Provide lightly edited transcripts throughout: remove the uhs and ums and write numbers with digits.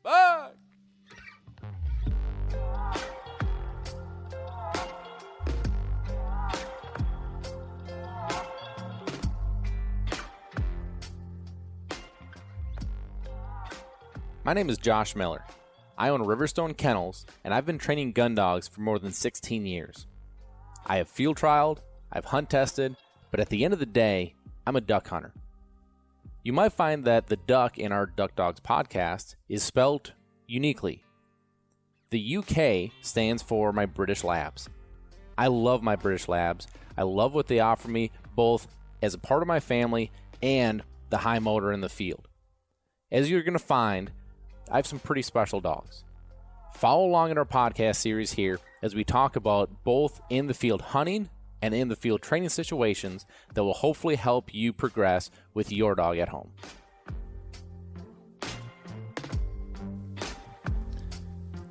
Bye! My name is Josh Miller. I own Riverstone Kennels, and I've been training gun dogs for more than 16 years. I have field trialed, I've hunt tested, but at the end of the day, I'm a duck hunter. You might find that the duck in our Duck Dogs podcast is spelled uniquely. The UK stands for my British Labs. I love my British Labs. I love what they offer me, both as a part of my family and the high motor in the field. As you're going to find, I have some pretty special dogs. Follow along in our podcast series here as we talk about both in the field hunting and in the field training situations that will hopefully help you progress with your dog at home.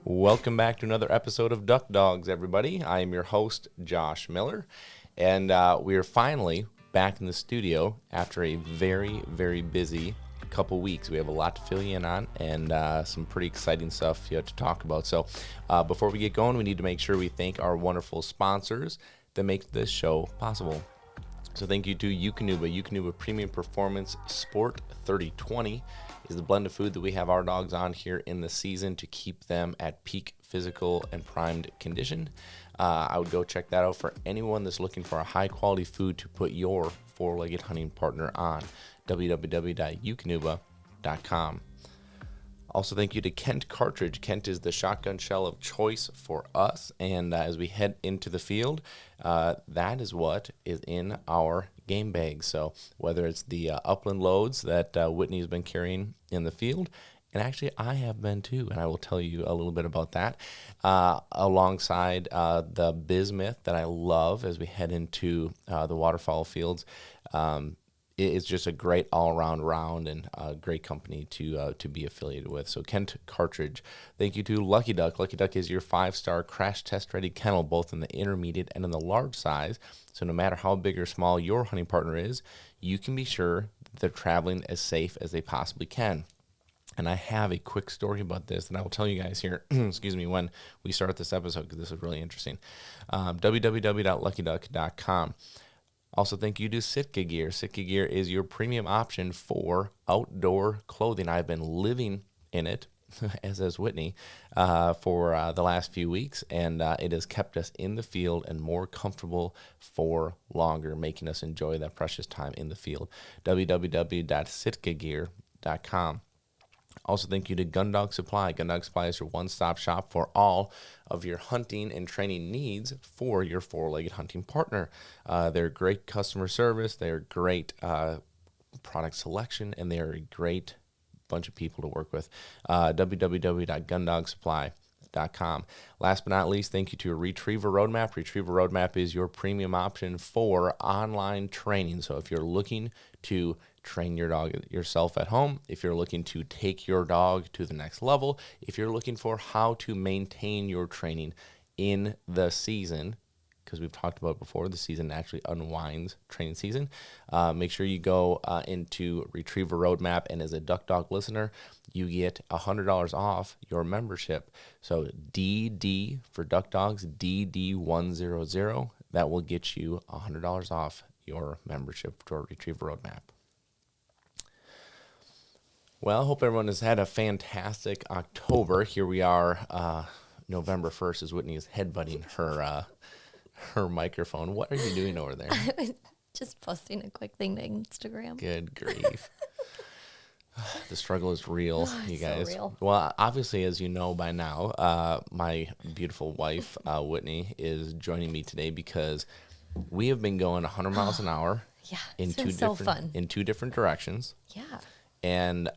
Welcome back to another episode of Duck Dogs, everybody. I am your host, Josh Miller, and we are finally back in the studio after a very, very busy couple weeks. We have a lot to fill you in on and some pretty exciting stuff to talk about. So before we get going, we need to make sure we thank our wonderful sponsors that make this show possible. So thank you to Eukanuba. Eukanuba Premium Performance Sport 3020 is the blend of food that we have our dogs on here in the season to keep them at peak physical and primed condition. I would go check that out for anyone that's looking for a high quality food to put your four-legged hunting partner on. www.eukanuba.com. Also, thank you to Kent Cartridge. Kent is the shotgun shell of choice for us. And as we head into the field, that is what is in our game bag. So whether it's the upland loads that Whitney's been carrying in the field, and actually I have been too, and I will tell you a little bit about that, alongside the bismuth that I love as we head into the waterfowl fields. It's just a great all-around round and a great company to be affiliated with. So Kent Cartridge. Thank you to Lucky Duck. Lucky Duck is your 5-star crash test-ready kennel, both in the intermediate and in the large size. So no matter how big or small your hunting partner is, you can be sure that they're traveling as safe as they possibly can. And I have a quick story about this, and I will tell you guys here, excuse me, when we start this episode, because this is really interesting. www.luckyduck.com. Also, thank you to Sitka Gear. Sitka Gear is your premium option for outdoor clothing. I've been living in it, as has Whitney, for the last few weeks, and it has kept us in the field and more comfortable for longer, making us enjoy that precious time in the field. www.sitkagear.com. Also, thank you to Gundog Supply. Gundog Supply is your one-stop shop for all of your hunting and training needs for your four-legged hunting partner. They're great customer service. They're great product selection, and they're a great bunch of people to work with. www.gundogsupply.com. Last but not least, thank you to Retriever Roadmap. Retriever Roadmap is your premium option for online training. So if you're looking to train your dog yourself at home, if you're looking to take your dog to the next level, if you're looking for how to maintain your training in the season, because we've talked about before, the season actually unwinds training season, make sure you go into Retriever Roadmap, and as a Duck Dog listener, you get $100 off your membership. So DD for Duck Dogs, DD100, that will get you $100 off your membership to our Retriever Roadmap. Well, hope everyone has had a fantastic October. Here we are, November 1st, as Whitney is headbutting her microphone. What are you doing over there? I was just posting a quick thing to Instagram. Good grief. The struggle is real, you guys. So real. Well, obviously, as you know by now, my beautiful wife, Whitney, is joining me today because we have been going 100 miles an hour in two different directions. Yeah. And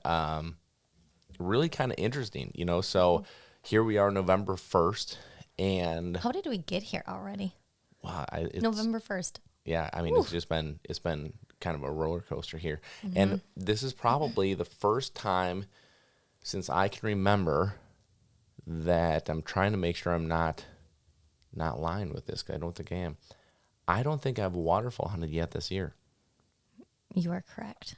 really kind of interesting, So here we are, November 1st, and How did we get here already? wow, November 1st. Yeah, I mean, it's been kind of a roller coaster here. Mm-hmm. And this is probably the first time since I can remember that I'm trying to make sure I'm not lying with this, 'cause I don't think I am. I don't think I've waterfowl hunted yet this year. You are correct.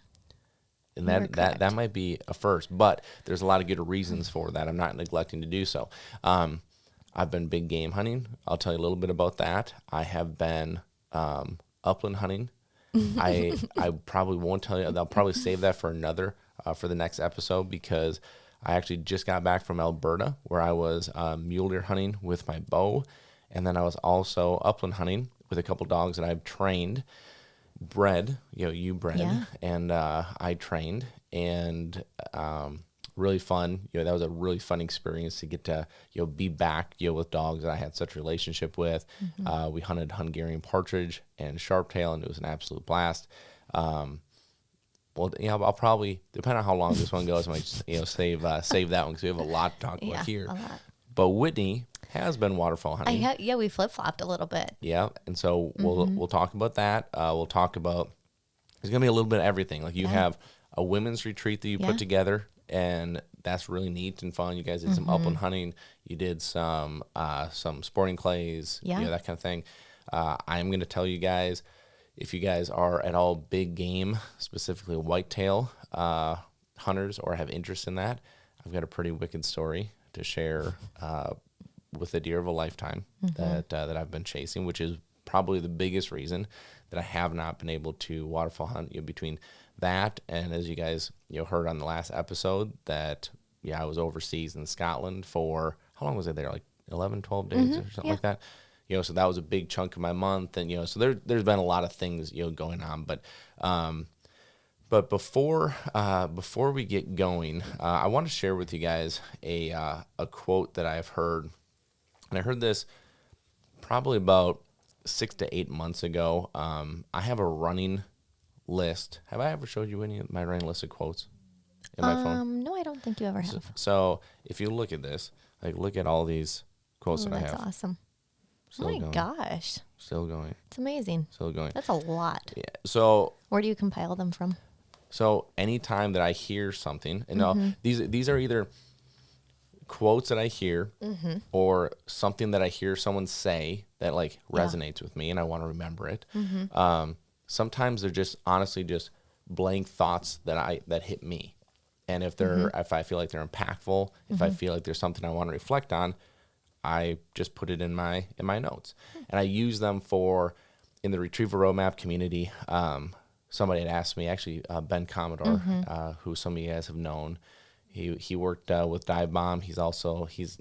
And You are that correct. might be a first, but there's a lot of good reasons for that. I'm not neglecting to do so. I've been big game hunting. I'll tell you a little bit about that. I have been upland hunting. I probably won't tell you. I'll probably save that for another for the next episode because I actually just got back from Alberta where I was mule deer hunting with my bow, and then I was also upland hunting with a couple dogs that I've trained, bred. You bred, Yeah. and I trained, and really fun. That was a really fun experience to get to be back with dogs that I had such a relationship with. We hunted Hungarian partridge and sharptail, and it was an absolute blast. Well, I'll probably, depending on how long this one goes, I might just, save that one because we have a lot to talk about Yeah, here. a lot. But Whitney has been waterfowl hunting. Yeah, we flip flopped a little bit. Yeah, and so we'll talk about that. We'll talk about, there's gonna be a little bit of everything. Like you Yeah. have a women's retreat that you Yeah. put together, and that's really neat and fun. You guys did some upland hunting. You did some sporting clays, Yeah. that kind of thing. I'm gonna tell you guys, if you guys are at all big game, specifically whitetail hunters, or have interest in that, I've got a pretty wicked story to share with a deer of a lifetime that I've been chasing, which is probably the biggest reason that I have not been able to waterfowl hunt. Between that and, as you guys heard on the last episode, that I was overseas in Scotland for, how long was I there? Like 11, 12 days or something like that. So that was a big chunk of my month, and so there's been a lot of things going on, but before we get going, I want to share with you guys a quote that I've heard, and I heard this probably about 6 to 8 months ago. I have a running list. Have I ever showed you any of my running list of quotes in my phone? No, I don't think you ever have. So if you look at this, like look at all these quotes Oh, that I that's have. awesome. Still Oh my going. gosh. Still going. It's amazing. Still going. That's a lot. Yeah. So Where do you compile them from? anytime that I hear something, and now these are either quotes that I hear or something that I hear someone say that like resonates with me and I want to remember it. Sometimes they're just honestly just blank thoughts that hit me. And if I feel like they're impactful, if I feel like there's something I want to reflect on, I just put it in my notes. And I use them in the Retriever Roadmap community. Somebody had asked me, actually, Ben Commodore, who some of you guys have known. He worked with Dive Bomb. He's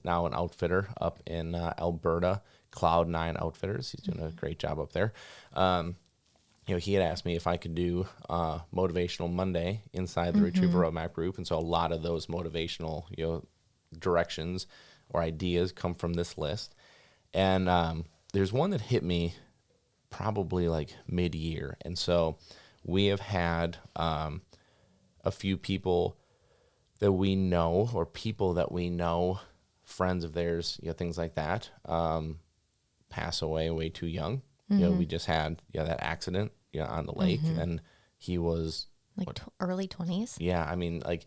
now an outfitter up in Alberta, Cloud9 Outfitters. He's doing a great job up there. He had asked me if I could do Motivational Monday inside the Retriever Roadmap group, and so a lot of those motivational directions or ideas come from this list. And there's one that hit me probably like mid-year, and so we have had a few people that we know, or people that we know, friends of theirs, things like that, pass away way too young. We just had that accident on the lake, and he was Like early 20s? yeah. I mean, like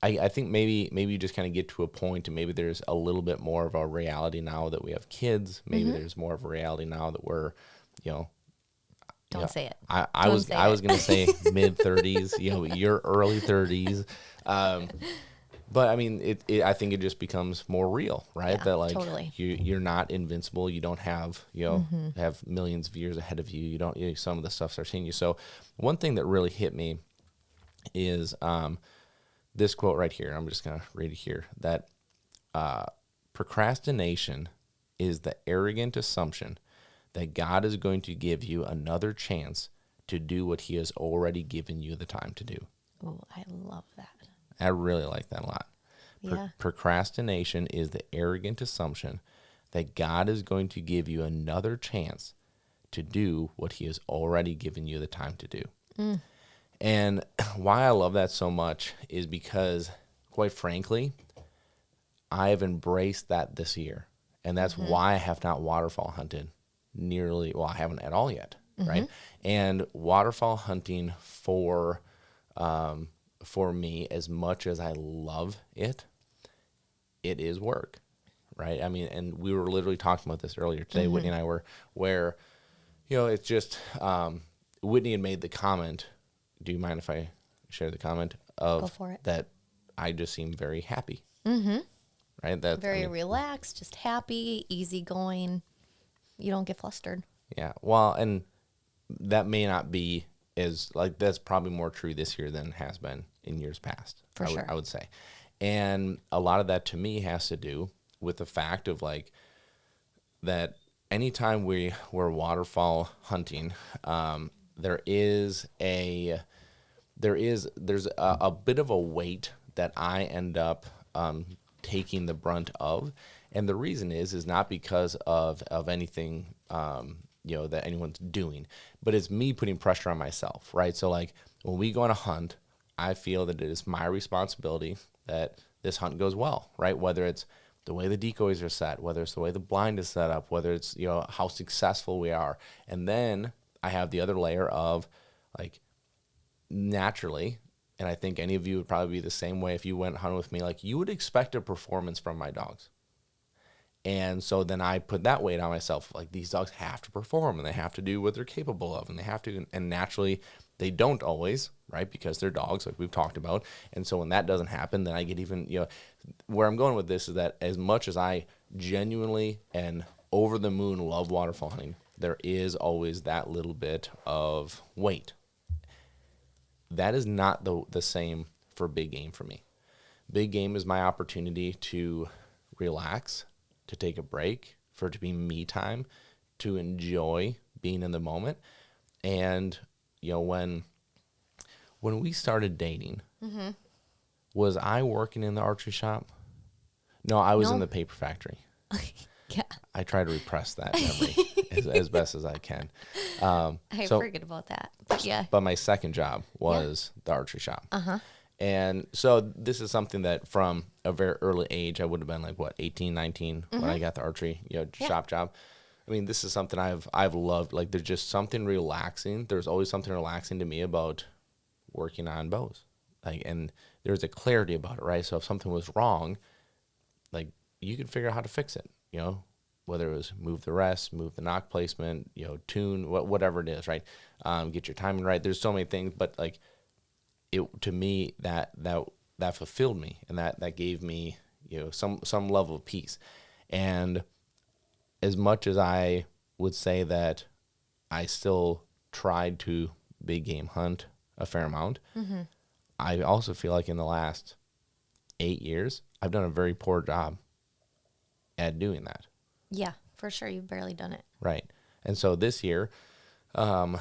I think maybe you just kind of get to a point, and maybe there's a little bit more of a reality now that we have kids. Maybe there's more of a reality now that we're Don't say it. I Don't was say I was it. gonna say mid 30s, your early 30s, but I mean I think it just becomes more real, right? Yeah, That like totally. you're not invincible. You don't have have millions of years ahead of you. You don't some of the stuff starts hitting you. So one thing that really hit me is this quote right here. I'm just gonna read it here. That procrastination is the arrogant assumption that God is going to give you another chance to do what he has already given you the time to do. Oh, I love that. I really like that a lot. Yeah. Procrastination is the arrogant assumption that God is going to give you another chance to do what he has already given you the time to do. And why I love that so much is because, quite frankly, I've embraced that this year. And that's why I have not waterfowl hunted I haven't at all yet, right? And waterfowl hunting for me, as much as I love it, it is work, right? I mean, and we were literally talking about this earlier today, Whitney and I were, where, it's just, Whitney had made the comment, do you mind if I share the comment Go of for it. that I just seem very happy. Mm-hmm. Right? That Very relaxed, just happy, easygoing. You don't get flustered. yeah. Well, and that may not be as like that's probably more true this year than has been in years past. For sure. I would say. And a lot of that to me has to do with the fact of like that anytime we're waterfowl hunting, there's a bit of a weight that I end up taking the brunt of, and the reason is not because of anything that anyone's doing, but it's me putting pressure on myself, right? So like when we go on a hunt, I feel that it is my responsibility that this hunt goes well, right? Whether it's the way the decoys are set, whether it's the way the blind is set up, whether it's how successful we are, and then I have the other layer of like naturally, and I think any of you would probably be the same way if you went hunting with me, like you would expect a performance from my dogs. And so then I put that weight on myself, like these dogs have to perform and they have to do what they're capable of and they have to, and naturally they don't always, right? Because they're dogs, like we've talked about. And so when that doesn't happen, then I get even, where I'm going with this is that as much as I genuinely and over the moon love waterfowl hunting, there is always that little bit of weight. That is not the same for big game for me. Big game is my opportunity to relax, to take a break, for it to be me time, to enjoy being in the moment. And when we started dating, was I working in the archery shop? No, I was in the paper factory. Yeah. I try to repress that memory as best as I can. I forget about that. But yeah. But my second job was the archery shop. And so this is something that from a very early age, I would have been like, 18, 19 when I got the archery shop job. I mean, this is something I've loved. Like, there's just something relaxing. There's always something relaxing to me about working on bows. Like, and there's a clarity about it, right? So if something was wrong, like, you could figure out how to fix it, whether it was move the rest, move the knock placement, tune, whatever it is, right? Get your timing right. There's so many things, but like, to me that fulfilled me, and that gave me some level of peace. And as much as I would say that I still tried to big game hunt a fair amount, I also feel like in the last 8 years I've done a very poor job at doing that. Yeah, for sure. You've barely done it. Right. And so this year I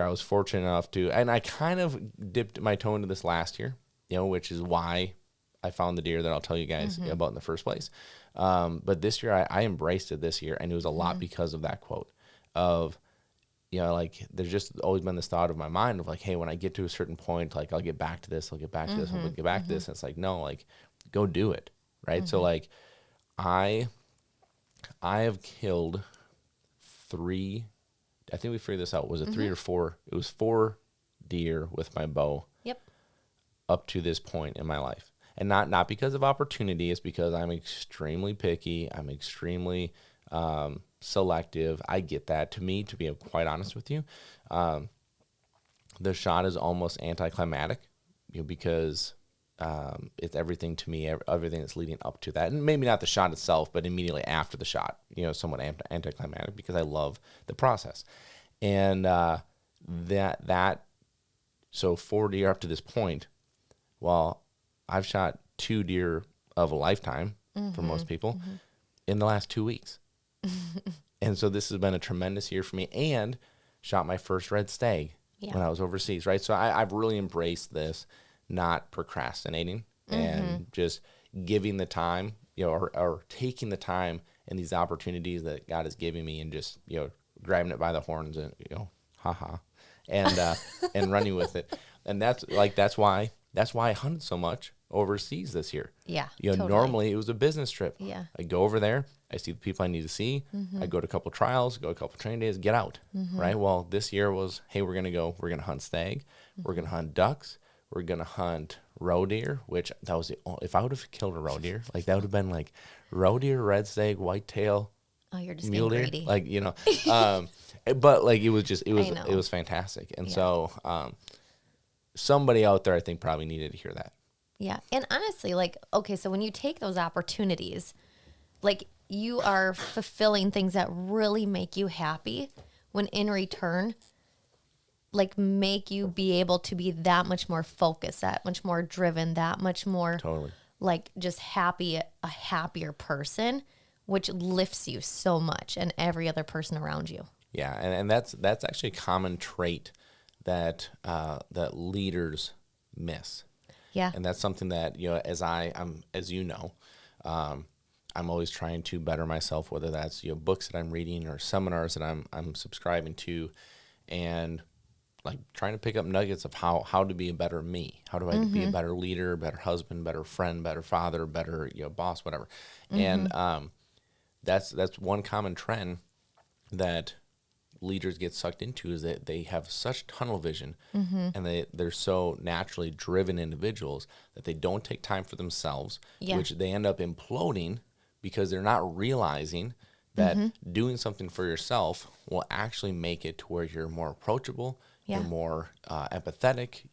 was fortunate enough to, and I kind of dipped my toe into this last year, which is why I found the deer that I'll tell you guys about in the first place. But this year I embraced it this year, and it was a lot because of that quote of, like there's just always been this thought of my mind of like, hey, when I get to a certain point, like I'll get back to this, I'll get back to this, I'll get back to this. And it's like, no, like go do it. Right. So like I have killed 3, I think we figured this out. Was it 3 or 4? It was 4 deer with my bow. Yep. Up to this point in my life. And not because of opportunity. It's because I'm extremely picky. I'm extremely selective. I get that. To me, to be quite honest with you, the shot is almost anticlimactic, because it's everything to me, everything that's leading up to that. And maybe not the shot itself, but immediately after the shot, somewhat anticlimactic, because I love the process. And so 4 deer up to this point, well, I've shot 2 deer of a lifetime for most people in the last 2 weeks. And so this has been a tremendous year for me, and shot my first red stag when I was overseas, right? So I've really embraced this, not procrastinating and just giving the time, or taking the time and these opportunities that God is giving me, and just, grabbing it by the horns and, and running with it. And that's why I hunted so much overseas this year. Yeah. Totally. Normally it was a business trip. Yeah. I go over there, I see the people I need to see. I go to a couple trials, go a couple training days, get out. Right. Well, this year was, hey, we're going to hunt stag. We're going to hunt ducks. We're going to hunt roe deer, which that was if I would have killed a roe deer, like that would have been like roe deer, red stag, whitetail. Oh, you're just mule being deer. greedy. Like, but like it was fantastic. And so somebody out there, I think, probably needed to hear that. Yeah. And honestly, like, okay, so when you take those opportunities, like you are fulfilling things that really make you happy, when in return, like make you be able to be that much more focused, that much more driven, that much more Totally. like just happy, a happier person, which lifts you so much and every other person around you. Yeah, and that's actually a common trait that that leaders miss. Yeah. And that's something that, I'm as you know, I'm always trying to better myself, whether that's books that I'm reading or seminars that I'm subscribing to, and like trying to pick up nuggets of how to be a better me. How do I be a better leader, better husband, better friend, better father, better boss, whatever. And that's one common trend that leaders get sucked into, is that they have such tunnel vision, and they're so naturally driven individuals that they don't take time for themselves, Yeah. which they end up imploding because they're not realizing that doing something for yourself will actually make it to where you're more approachable, Yeah. you're more empathetic,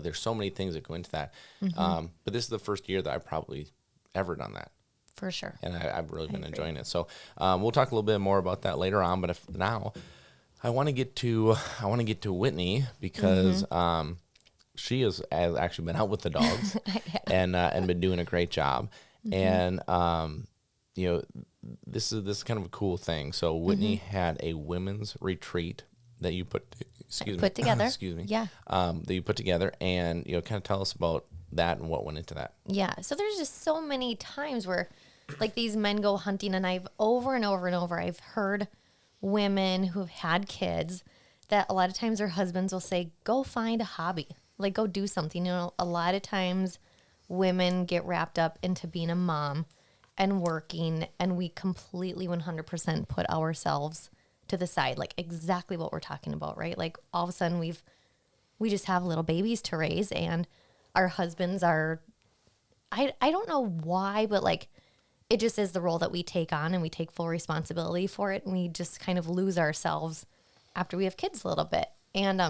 there's so many things that go into that. But this is the first year that I've probably ever done that. For sure. And I've really been enjoying it. So we'll talk a little bit more about that later on. But now I want to get to Whitney, because she has actually been out with the dogs and been doing a great job. And this is kind of a cool thing. So Whitney had a women's retreat that you put together. excuse me. Yeah. That you put together, and kind of tell us about that and what went into that. Yeah. So there's just so many times where like these men go hunting, and I've over and over and over, I've heard women who've had kids that a lot of times their husbands will say, go find a hobby, like go do something. A lot of times women get wrapped up into being a mom and working, and we completely 100% put ourselves to the side, like exactly what we're talking about, right? Like all of a sudden we just have little babies to raise, and our husbands are, I don't know why, but like it just is the role that we take on, and we take full responsibility for it, and we just kind of lose ourselves after we have kids a little bit. And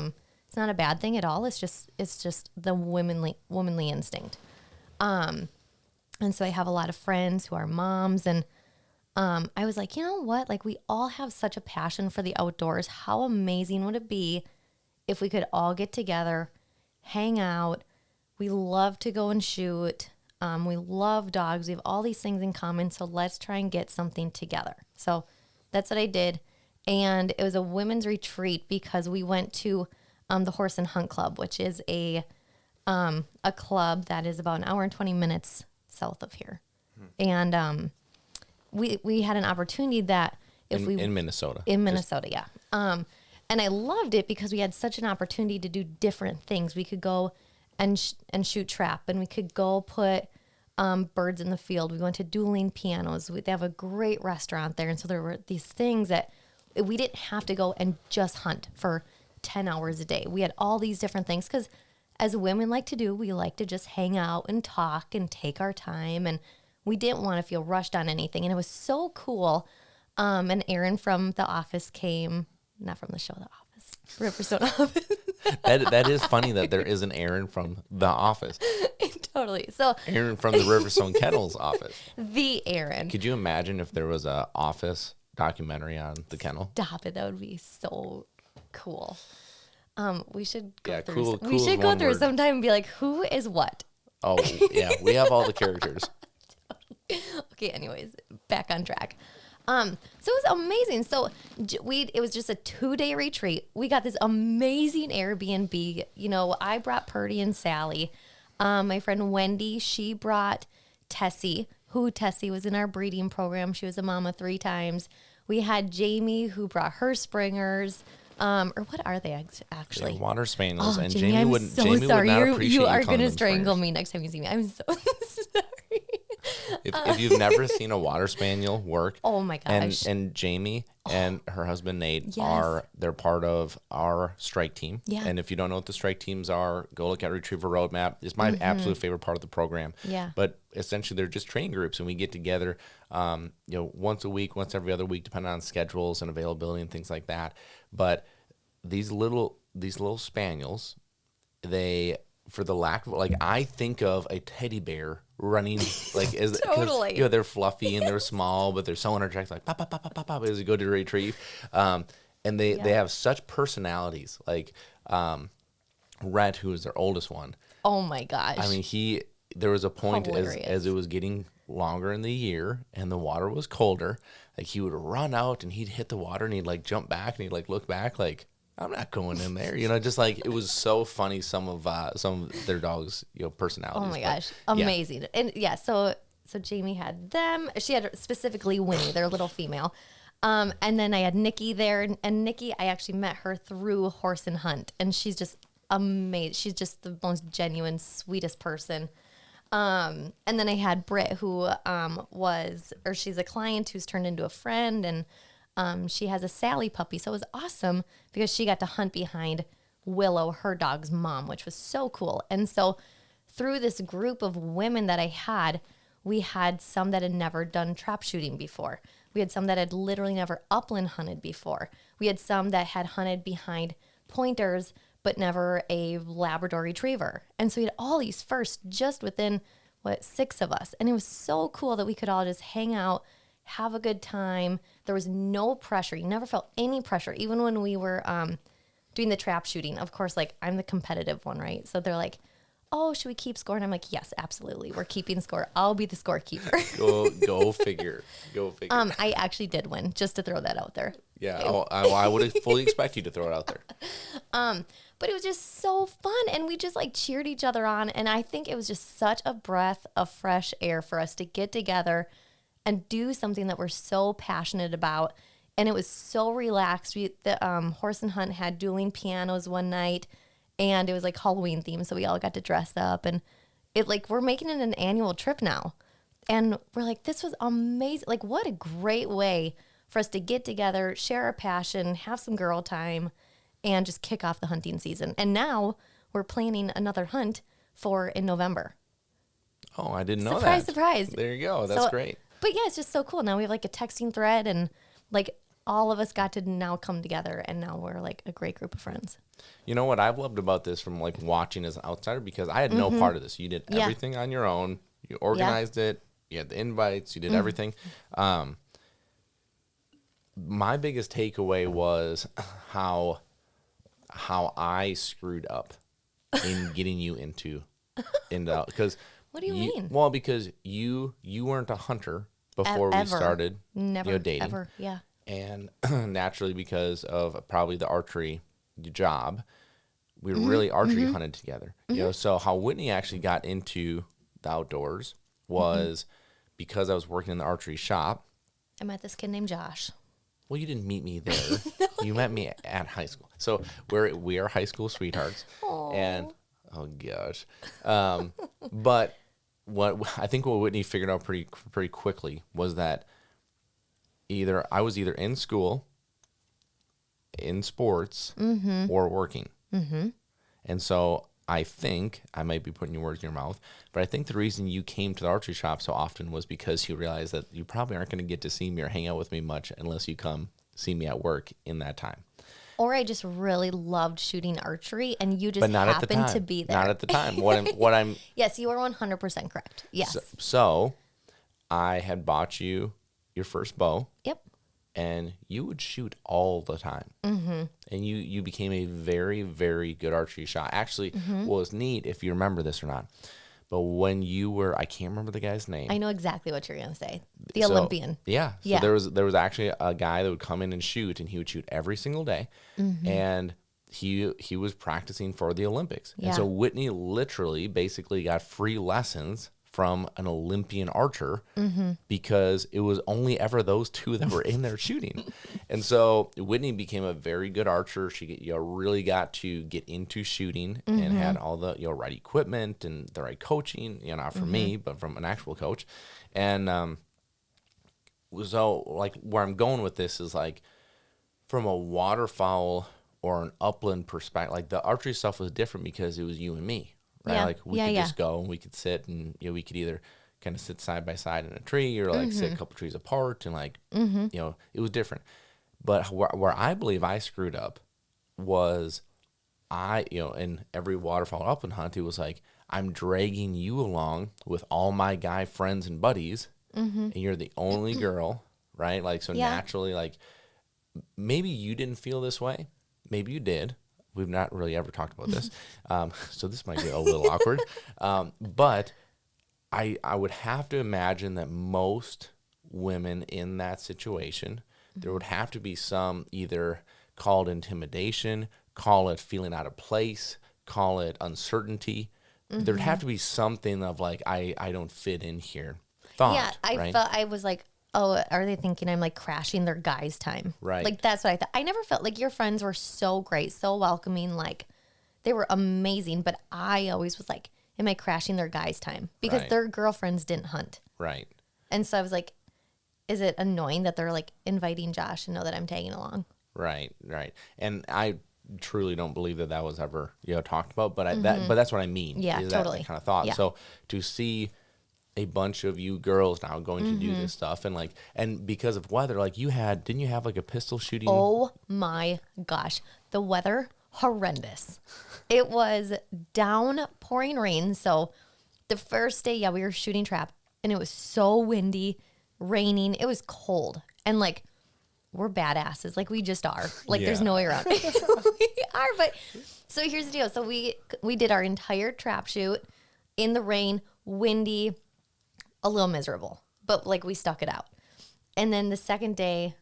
it's not a bad thing at all. It's just the womanly instinct. And so I have a lot of friends who are moms, and I was like, you know what? Like we all have such a passion for the outdoors. How amazing would it be if we could all get together, hang out? We love to go and shoot. We love dogs. We have all these things in common. So let's try and get something together. So that's what I did. And it was a women's retreat because we went to the Horse and Hunt Club, which is a club that is about an hour and 20 minutes south of here. And we had an opportunity that in Minnesota. In Minnesota, yeah. And I loved it because we had such an opportunity to do different things. We could go and shoot trap, and we could go put birds in the field. We went to dueling pianos. They have a great restaurant there. And so there were these things that we didn't have to go and just hunt for 10 hours a day. We had all these different things because as women like to do, we like to just hang out and talk and take our time. And we didn't want to feel rushed on anything. And it was so cool. And Aaron from The Office came, not from the show The Office, Riverstone Office. That is funny that there is an Aaron from The Office. Totally. So Aaron from the Riverstone Kennels office. The Aaron. Could you imagine if there was a Office documentary on the kennel? Stop it. That would be so cool. We should go through. Cool We should go through word. sometime and be like, who is what? Oh, yeah. We have all the characters. Okay, anyways, back on track. So it was amazing. So it was just a 2-day retreat. We got this amazing Airbnb. I brought Purdy and Sally. My friend Wendy, she brought Tessie, Tessie was in our breeding program. She was a mama 3 times. We had Jamie, who brought her springers. Or what are they actually? They're water spaniels. And Jamie, Jamie I'm wouldn't. so Jamie sorry. would not appreciate You are going going to to strangle me next time you see me. I'm so sorry. If you've never seen a water spaniel work, Oh my gosh. and Jamie and her husband Nate Yes. they're part of our strike team. Yeah. And if you don't know what the strike teams are, go look at Retriever Roadmap. It's my absolute favorite part of the program. Yeah. But essentially they're just training groups, and we get together once a week, once every other week, depending on schedules and availability and things like that. But these little spaniels they, for the lack of, like, I think of a teddy bear running, like, as, 'cause, Totally. you know, they're fluffy and they're small, but they're so energetic, like, pop, pop, pop, pop, pop, pop, as you go to retrieve. And they Yeah. have such personalities. Like, Rhett, who is their oldest one, Oh my gosh. I mean, there was a point Hilarious. as it was getting longer in the year and the water was colder, like, he would run out and he'd hit the water and he'd, like, jump back and he'd, like, look back, like, I'm not going in there, you know, just like, it was so funny. Some of their dogs, you know, personalities. Oh my but, gosh, yeah. amazing. And yeah, so Jamie had them. She had specifically Winnie, their little female. And then I had Nikki there, and Nikki, I actually met her through Horse and Hunt, and she's just amazing. She's just the most genuine, sweetest person. And then I had Britt, who she's a client who's turned into a friend, and she has a Sally puppy. So it was awesome because she got to hunt behind Willow, her dog's mom, which was so cool. And so through this group of women that I had, we had some that had never done trap shooting before. We had some that had literally never upland hunted before. We had some that had hunted behind pointers, but never a Labrador retriever. And so we had all these firsts just within, 6 of us. And it was so cool that we could all just hang out, have a good time. There was no pressure. You never felt any pressure, even when we were doing the trap shooting. Of course, like, I'm the competitive one, right? So they're like, oh, should we keep score? And I'm like, yes, absolutely. We're keeping score. I'll be the scorekeeper. Go figure. Go figure. I actually did win, just to throw that out there. Yeah, I would have fully expect you to throw it out there. But it was just so fun, and we just like cheered each other on. And I think it was just such a breath of fresh air for us to get together and do something that we're so passionate about. And it was so relaxed. The Horse and Hunt had dueling pianos one night, and it was like Halloween themed, so we all got to dress up. And we're making it an annual trip now. And we're like, this was amazing. Like, what a great way for us to get together, share our passion, have some girl time, and just kick off the hunting season. And now we're planning another hunt in November. Oh, I didn't know Surprise, that. surprise. There you go. That's great. But yeah, it's just so cool. Now we have like a texting thread, and like all of us got to now come together, and now we're like a great group of friends. You know what I've loved about this from, like, watching as an outsider, because I had no part of this. You did everything on your own. You organized it. You had the invites. You did everything. My biggest takeaway was how I screwed up in getting you into because. What do you mean? Well, because you weren't a hunter before we started Never, dating. ever, yeah. And naturally, because of probably the archery job, we were really archery hunted together. You know, so how Whitney actually got into the outdoors was because I was working in the archery shop. I met this kid named Josh. Well, you didn't meet me there. You met me at high school. So we are high school sweethearts. Aww. And oh gosh, but what Whitney figured out pretty quickly was that I was either in school, in sports, or working. And so I think, I might be putting your words in your mouth, but I think the reason you came to the archery shop so often was because you realized that you probably aren't going to get to see me or hang out with me much unless you come see me at work in that time. Or I just really loved shooting archery, and you just But not happened at the time. to be there. Not at the time. What I'm Yes, you are 100% correct. Yes. So I had bought you your first bow. Yep. And you would shoot all the time. And you became a very, very good archery shot. Actually, what was neat, if you remember this or not, but when you were, I can't remember the guy's name. I know exactly what you're going to say. The Olympian. Yeah. So Yeah. there was actually a guy that would come in and shoot, and he would shoot every single day. And he was practicing for the Olympics. Yeah. And so Whitney literally basically got free lessons from an Olympian archer because it was only ever those two that were in there shooting. And so Whitney became a very good archer. She really got to get into shooting and had all the right equipment and the right coaching, not from me, but from an actual coach. And so like where I'm going with this is like from a waterfowl or an upland perspective, like the archery stuff was different because it was you and me. Right? Yeah. Like we could just go and we could sit and we could either kind of sit side by side in a tree or like sit a couple trees apart and like it was different. But where I believe I screwed up was in every waterfowl upland hunt, it was like, I'm dragging you along with all my guy friends and buddies, and you're the only girl, right? Like, so Yeah. naturally, like, maybe you didn't feel this way. Maybe you did. We've not really ever talked about this. So this might get a little awkward. But I would have to imagine that most women in that situation, there would have to be some, either call it intimidation, call it feeling out of place, call it uncertainty. There'd have to be something of like, I don't fit in here. Yeah, Thought, I right? felt, I was like, oh, are they thinking I'm like crashing their guys' time? Right. Like that's what I thought. I never felt like your friends were so great, so welcoming, like they were amazing. But I always was like, am I crashing their guys' time? Because Right. their girlfriends didn't hunt. Right. And so I was like, is it annoying that they're like inviting Josh and know that I'm tagging along? Right, right. And I truly don't believe that that was ever, talked about, but but that's what I mean. Yeah, is totally. That kind of thought. Yeah. So to see a bunch of you girls now going to do this stuff, and because of weather, like didn't you have like a pistol shooting? Oh my gosh. The weather, horrendous. It was downpouring rain. So the first day, yeah, we were shooting trap and it was so windy, raining. It was cold. And like, we're badasses. Like we just are. Like there's Yeah. no way around it. We are. But so here's the deal. So we did our entire trap shoot in the rain, windy, a little miserable, but like we stuck it out. And then the second day,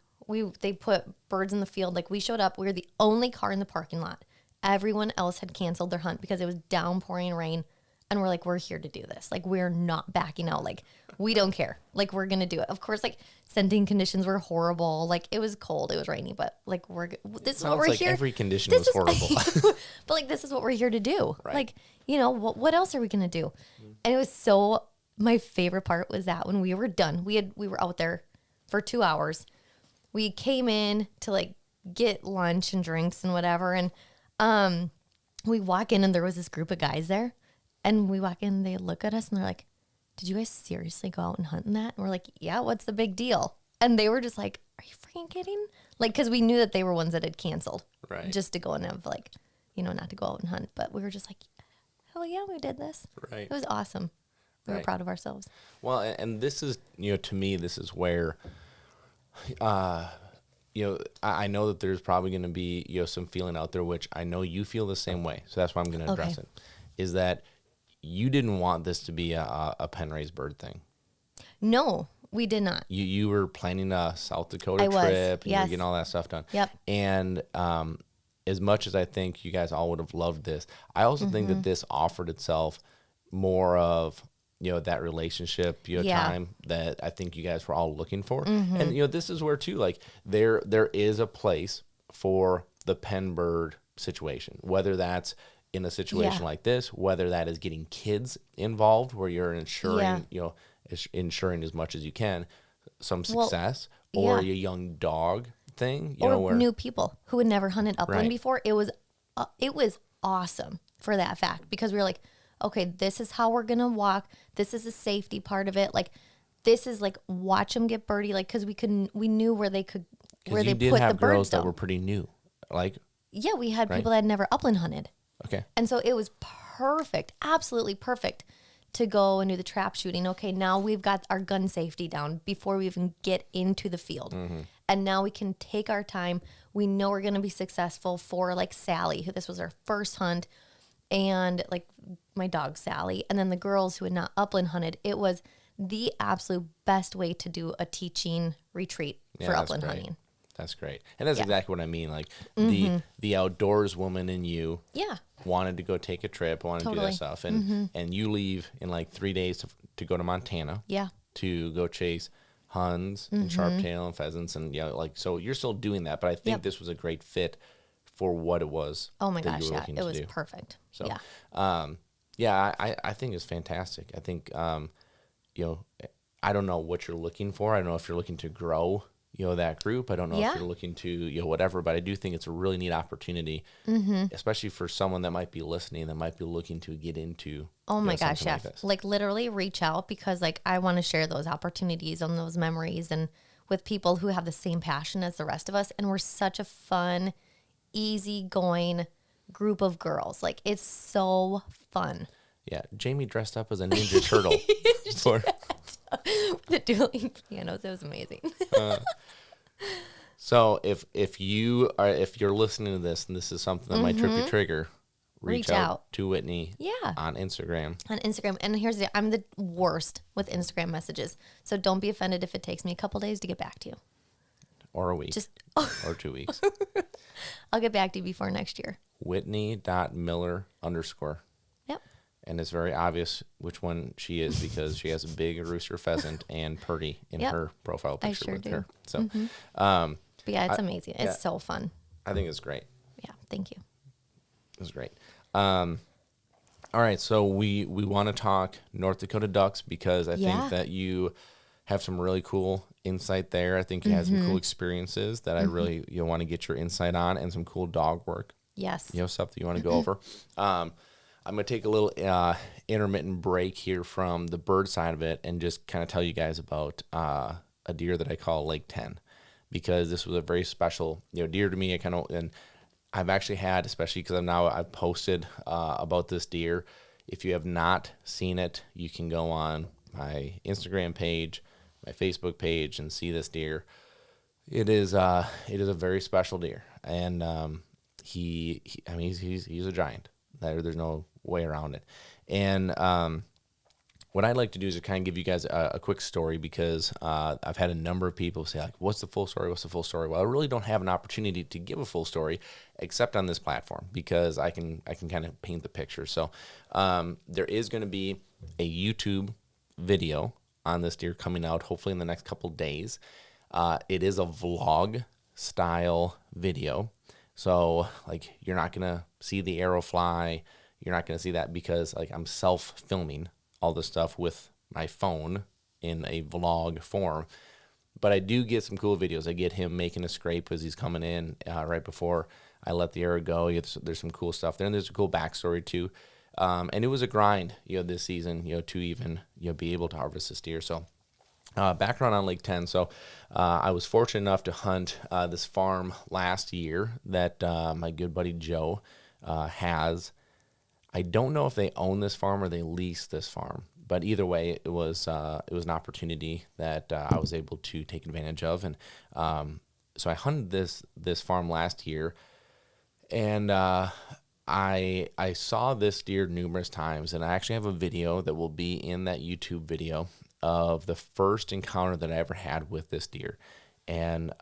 they put birds in the field. Like we showed up, we were the only car in the parking lot. Everyone else had canceled their hunt because it was downpouring rain. And we're like, we're here to do this. Like we're not backing out. Like we don't care. Like we're gonna do it. Of course, like scenting conditions were horrible. Like it was cold, it was rainy, but like this is what Sounds we're like here. every condition this was horrible. but like this is what we're here to do. Right. Like what else are we gonna do? And it was so. My favorite part was that when we were done, we were out there for 2 hours. We came in to like get lunch and drinks and whatever. And we walk in and there was this group of guys there. And we walk in, they look at us and they're like, did you guys seriously go out and hunt in that? And we're like, yeah, what's the big deal? And they were just like, are you freaking kidding? Like, because we knew that they were ones that had canceled. Right. Just to go and have like, not to go out and hunt. But we were just like, hell yeah, we did this. Right. It was awesome. We were Right. proud of ourselves. Well, and this is, to me, this is where, I know that there's probably going to be, some feeling out there, which I know you feel the same way. So that's why I'm going to address Okay. it, is that you didn't want this to be a pen raised bird thing. No, we did not. You were planning a South Dakota I was, trip, and you were yes. getting all that stuff done. Yep. And as much as I think you guys all would have loved this, I also think that this offered itself more of, that relationship, Yeah. time that I think you guys were all looking for. And, this is where too, like there is a place for the pen bird situation, whether that's in a situation Yeah. like this, whether that is getting kids involved where you're ensuring, ensuring as much as you can, some success, or yeah. a young dog thing, Or where new people who had never hunted upland Right. before. It was awesome for that fact because we were like, okay, this is how we're gonna walk. This is the safety part of it. Like, this is like watch them get birdie. Like, because we knew where they could, where you they did put have the girls birds that down. were pretty new. Like, Yeah, we had Right. people that had never upland hunted. okay. And so it was perfect, absolutely perfect to go and do the trap shooting. Okay, now we've got our gun safety down before we even get into the field. And now we can take our time. We know we're going to be successful for like Sally, who this was her first hunt, and like my dog Sally. And then the girls who had not upland hunted. It was the absolute best way to do a teaching retreat Yeah, for that's upland great. hunting. That's great. And that's Yeah. exactly what I mean. Like the outdoors woman in you Yeah. wanted to go take a trip, wanted to do Totally. that stuff. And you leave in like 3 days to go to Montana Yeah. to go chase huns and sharptail and pheasants. And so you're still doing that. But I think Yep. this was a great fit for what it was. Oh my that gosh, you were yeah. looking It to was do. perfect. So, Yeah. I think it's fantastic. I think, I don't know what you're looking for. I don't know if you're looking to grow, that group. I don't know Yeah. if you're looking to, whatever, but I do think it's a really neat opportunity, especially for someone that might be listening, that might be looking to get into. Oh my gosh, something yeah. like this. Like literally reach out because like I want to share those opportunities and those memories and with people who have the same passion as the rest of us. And we're such a fun, easygoing group of girls. Like, it's so fun. Yeah, Jamie dressed up as a Ninja Turtle. For, The dueling pianos, it was amazing. so if you're listening to this and this is something that might trip your trigger, reach out to Whitney Yeah. on Instagram. On Instagram. And I'm the worst with Instagram messages. So don't be offended if it takes me a couple days to get back to you. Or a week. Just or 2 weeks. I'll get back to you before next year. Whitney.Miller_. Yep. And it's very obvious which one she is because she has a big rooster pheasant and Purdy in Yep. her profile picture sure with do. her. So But yeah, it's amazing. It's so fun. I think it's great. Yeah. Thank you. It's great. All right, so we want to talk North Dakota ducks because I think that you have some really cool insight there. I think you had some cool experiences that I really want to get your insight on, and some cool dog work. Yes. Stuff that you want to go over. I'm going to take a little intermittent break here from the bird side of it and just kind of tell you guys about a deer that I call Lake 10, because this was a very special deer to me. And I've actually had, especially because I've posted about this deer. If you have not seen it, you can go on my Instagram page, my Facebook page, and see this deer. It is a very special deer, and he's a giant. There's no way around it. And what I'd like to do is to kind of give you guys a quick story, because I've had a number of people say, like, what's the full story? What's the full story? Well, I really don't have an opportunity to give a full story except on this platform, because I can kind of paint the picture. So there is going to be a YouTube video on this deer coming out hopefully in the next couple days. It is a vlog style video. So, like, you're not going to see the arrow fly. You're not going to see that because, like, I'm self-filming all this stuff with my phone in a vlog form. But I do get some cool videos. I get him making a scrape as he's coming in right before I let the arrow go. There's some cool stuff there, and there's a cool backstory too. And it was a grind, this season, to even be able to harvest this deer. So background on Lake 10. So I was fortunate enough to hunt this farm last year that my good buddy Joe has. I don't know if they own this farm or they lease this farm, but either way, it was an opportunity that I was able to take advantage of, and so I hunted this farm last year, and I saw this deer numerous times, and I actually have a video that will be in that YouTube video of the first encounter that I ever had with this deer, and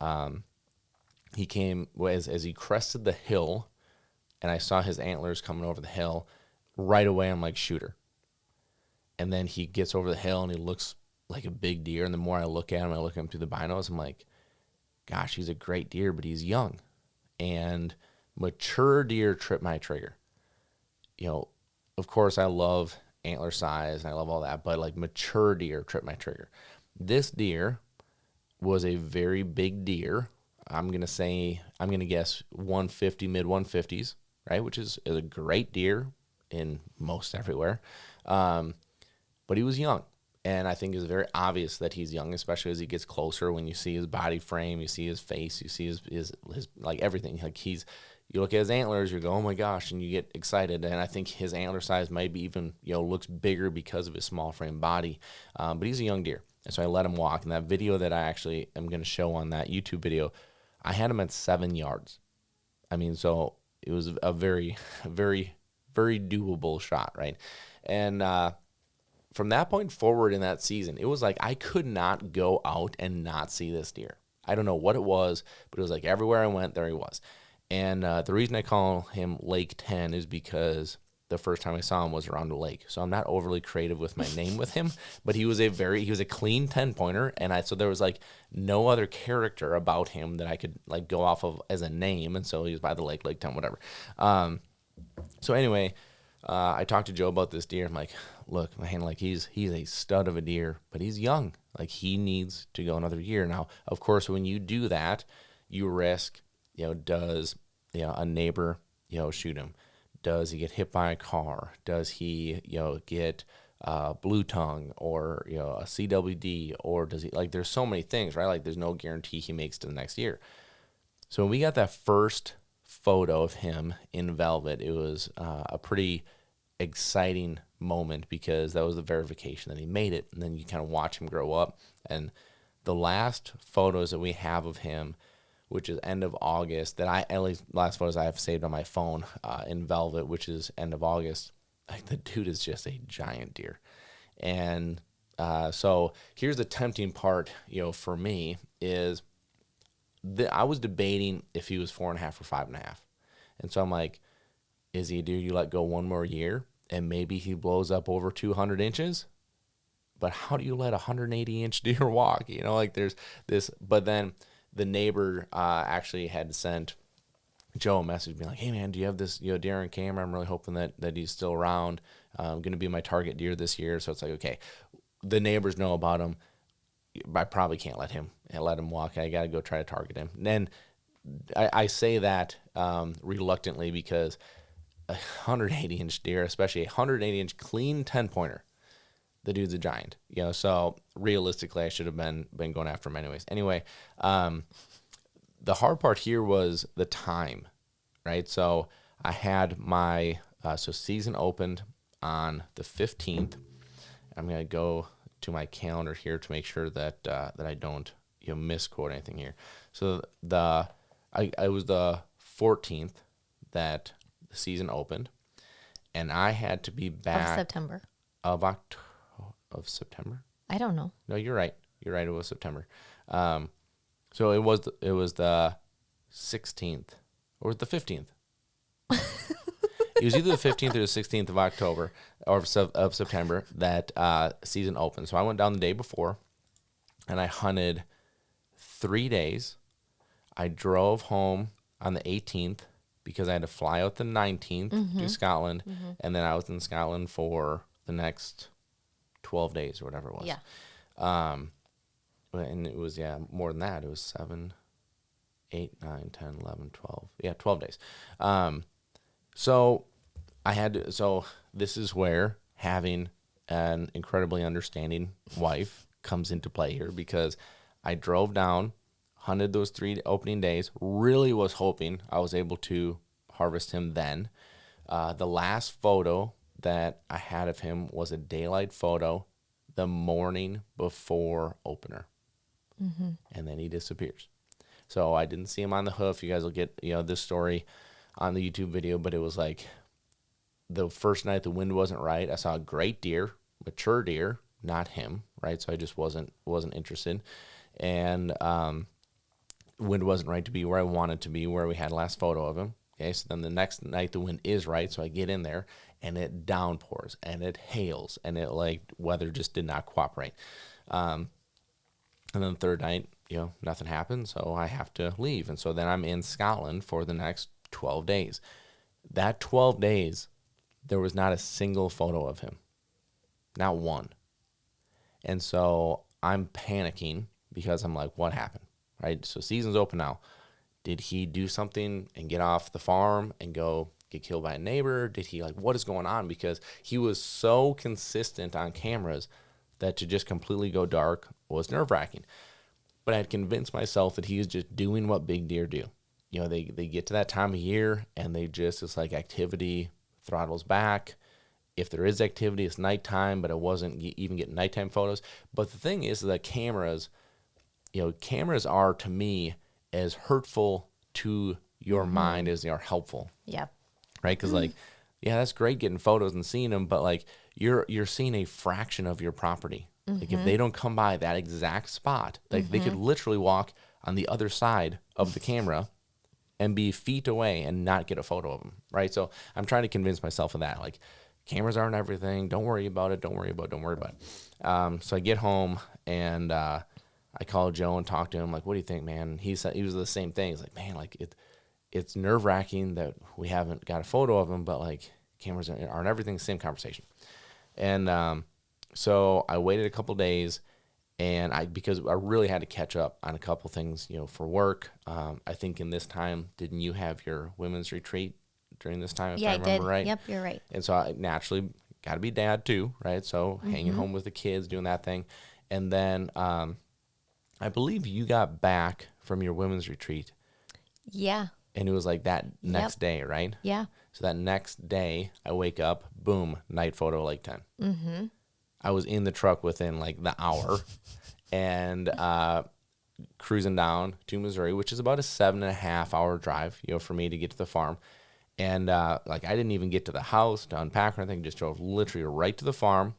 he came as he crested the hill, and I saw his antlers coming over the hill. Right away, I'm like, shooter. And then he gets over the hill and he looks like a big deer. And the more I look at him, I look at him through the binos, I'm like, gosh, he's a great deer, but he's young. And mature deer trip my trigger. Of course, I love antler size and I love all that, but like mature deer trip my trigger. This deer was a very big deer. I'm going to guess 150, mid 150s, right? Which is a great deer in most everywhere. But he was young. And I think it's very obvious that he's young, especially as he gets closer. When you see his body frame, you see his face, you see his like everything. Like you look at his antlers, you go, oh my gosh, and you get excited. And I think his antler size might be even, looks bigger because of his small frame body. But he's a young deer. And so I let him walk. And that video that I actually am going to show on that YouTube video, I had him at 7 yards. I mean, so it was a very, very, very doable shot, right? And from that point forward in that season, it was like I could not go out and not see this deer. I don't know what it was, but it was like everywhere I went, there he was. And the reason I call him Lake 10 is because the first time I saw him was around a lake. So I'm not overly creative with my name with him, but he was a clean 10-pointer, and so there was like no other character about him that I could like go off of as a name, and so he was by the lake, Lake 10, whatever. So anyway, I talked to Joe about this deer. I'm like, look, man, like he's a stud of a deer, but he's young. Like he needs to go another year. Now, of course, when you do that, you risk, does a neighbor, shoot him? Does he get hit by a car? Does he, get blue tongue or, a CWD, or does he, like, there's so many things, right? Like there's no guarantee he makes to the next year. So when we got that first photo of him in velvet, it was a pretty exciting moment because that was the verification that he made it. And then you kind of watch him grow up. And the last photos that we have of him, which is end of August, at least last photos I have saved on my phone in velvet, which is end of August, like the dude is just a giant deer. And so here's the tempting part, for me is I was debating if he was 4.5 or 5.5. And so I'm like, is he a deer you let go one more year and maybe he blows up over 200 inches? But how do you let a 180-inch deer walk? Like there's this. But then the neighbor actually had sent Joe a message being like, hey, man, do you have this deer on camera? I'm really hoping that he's still around. Going to be my target deer this year. So it's like, okay, the neighbors know about him. I probably can't let him walk. I got to go try to target him. And then I say that reluctantly because a 180-inch deer, especially a 180-inch clean 10-pointer, the dude's a giant. So realistically, I should have been going after him anyways. Anyway, the hard part here was the time, right? So I had my season opened on the 15th. I'm going to go to my calendar here to make sure that I don't misquote anything here. So I was the 14th that the season opened, and I had to be back Of September. Of September. I don't know. No, you're right. You're right. It was September. So it was the 16th or the 15th. It was either the 15th or the 16th of October or of September that season opened. So I went down the day before, and I hunted 3 days. I drove home on the 18th because I had to fly out the 19th to Scotland, and then I was in Scotland for the next 12 days or whatever it was. Yeah. And it was, more than that. It was 7, 8, 9, 10, 11, 12. Yeah, 12 days. So this is where having an incredibly understanding wife comes into play here, because I drove down, hunted those 3 opening days, really was hoping I was able to harvest him then. The last photo that I had of him was a daylight photo the morning before opener. And then he disappears. So I didn't see him on the hoof. You guys will get this story on the YouTube video, but it was like the first night the wind wasn't right. I saw a great deer, mature deer, not him, right? So I just wasn't interested. And wind wasn't right to be where I wanted to be, where we had last photo of him. Okay, so then the next night the wind is right, so I get in there and it downpours and it hails and it weather just did not cooperate. And then the third night, nothing happened, so I have to leave. And so then I'm in Scotland for the next 12 days. That 12 days, there was not a single photo of him. Not one. And so I'm panicking because I'm like, what happened? Right? So season's open now. Did he do something and get off the farm and go get killed by a neighbor? Did he, what is going on? Because he was so consistent on cameras that to just completely go dark was nerve-wracking. But I had convinced myself that he was just doing what big deer do. They get to that time of year and it's like activity throttles back. If there is activity, it's nighttime, but it wasn't even getting nighttime photos. But the thing is that cameras are, to me, as hurtful to your mind as they are helpful. Yeah. Right? Because that's great getting photos and seeing them, but you're seeing a fraction of your property. If they don't come by that exact spot, they could literally walk on the other side of the camera and be feet away and not get a photo of them, right? So I'm trying to convince myself of that. Cameras aren't everything. Don't worry about it. Don't worry about it. So I get home and I call Joe and talk to him. What do you think, man? He said he was the same thing. He's like, man, it's nerve wracking that we haven't got a photo of him, but cameras aren't everything. Same conversation. And so I waited a couple days, and because I really had to catch up on a couple things, for work. I think in this time, didn't you have your women's retreat during this time? If I remember right. Yep, you're right. And so I naturally got to be dad too, right? So hanging home with the kids, doing that thing, and then I believe you got back from your women's retreat. Yeah. And it was like that next Yep. day, right? Yeah. So that next day, I wake up, boom, night photo, Lake 10. Mm-hmm. I was in the truck within like the hour and cruising down to Missouri, which is about a 7.5 hour drive, for me to get to the farm. And like I didn't even get to the house to unpack or anything, just drove literally right to the farm